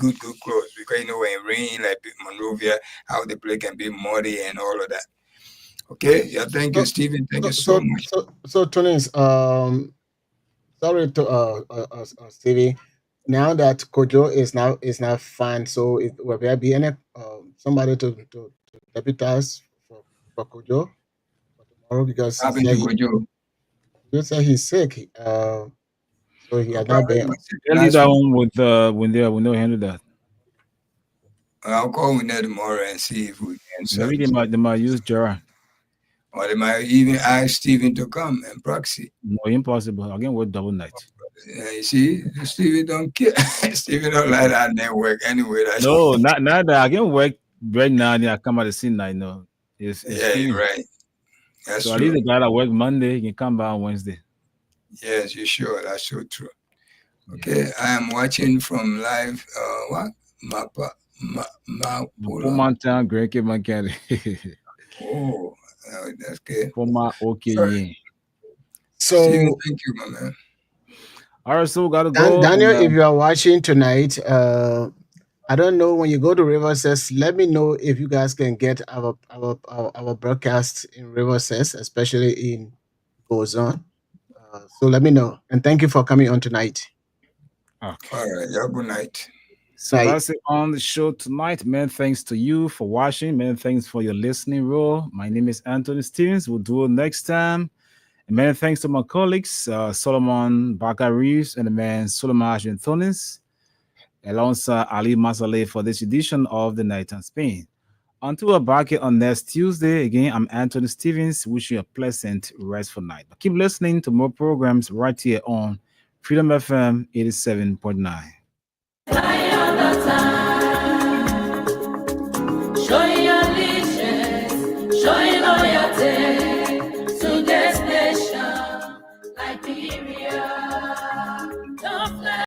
Speaker 3: because when it rain like Monrovia, how the place can be muddy and all of that. Okay, yeah, thank you, Stephen. Thank you so much.
Speaker 4: So Tunis, sorry to Stevie. Now that Kojo is now fine, so will there be any somebody to deputize for Kojo for tomorrow, because
Speaker 3: Kojo
Speaker 4: you say he's sick. So he had not been.
Speaker 2: Tell you that one with when they handle that.
Speaker 3: I'll call Winner tomorrow and see if we can.
Speaker 2: Maybe they might use Gerard.
Speaker 3: Or they might even ask Stephen to come and proxy.
Speaker 2: No, impossible. Again, with double night.
Speaker 3: You see, Stephen don't care. Stephen don't like that network anyway.
Speaker 2: No, not that. Again, work right now. I come at the scene. I know. It's
Speaker 3: you're right. That's
Speaker 2: so
Speaker 3: true.
Speaker 2: at least the guy that work Monday, he can come back on Wednesday.
Speaker 3: Yes, you're sure. That's so true. Okay, I am watching from live. What?
Speaker 2: Mountain, Great Cape County.
Speaker 3: Oh, that's good.
Speaker 2: Okay.
Speaker 4: So
Speaker 3: Stephen, thank you, my man.
Speaker 2: All right, so we gotta go.
Speaker 4: Daniel, if you are watching tonight, I don't know, when you go to Riverside, let me know if you guys can get our broadcast in Riverside, especially in Goes On. So let me know, and thank you for coming on tonight.
Speaker 2: Okay.
Speaker 3: All right, yeah, good night.
Speaker 2: So that's it on the show tonight. Man, thanks to you for watching. Man, thanks for your listening role. My name is Anthony Stevens. We'll do it next time. And many thanks to my colleagues, Solomon Barker Reeves and the man Solomon Argentonis, alongside Ali Masaleh for this edition of The Night in Spain. Until we're back on next Tuesday, again, I'm Anthony Stevens. Wishing you a pleasant restful night. But keep listening to more programs right here on Freedom FM 87.9.
Speaker 1: Showing your allegiance, showing loyalty.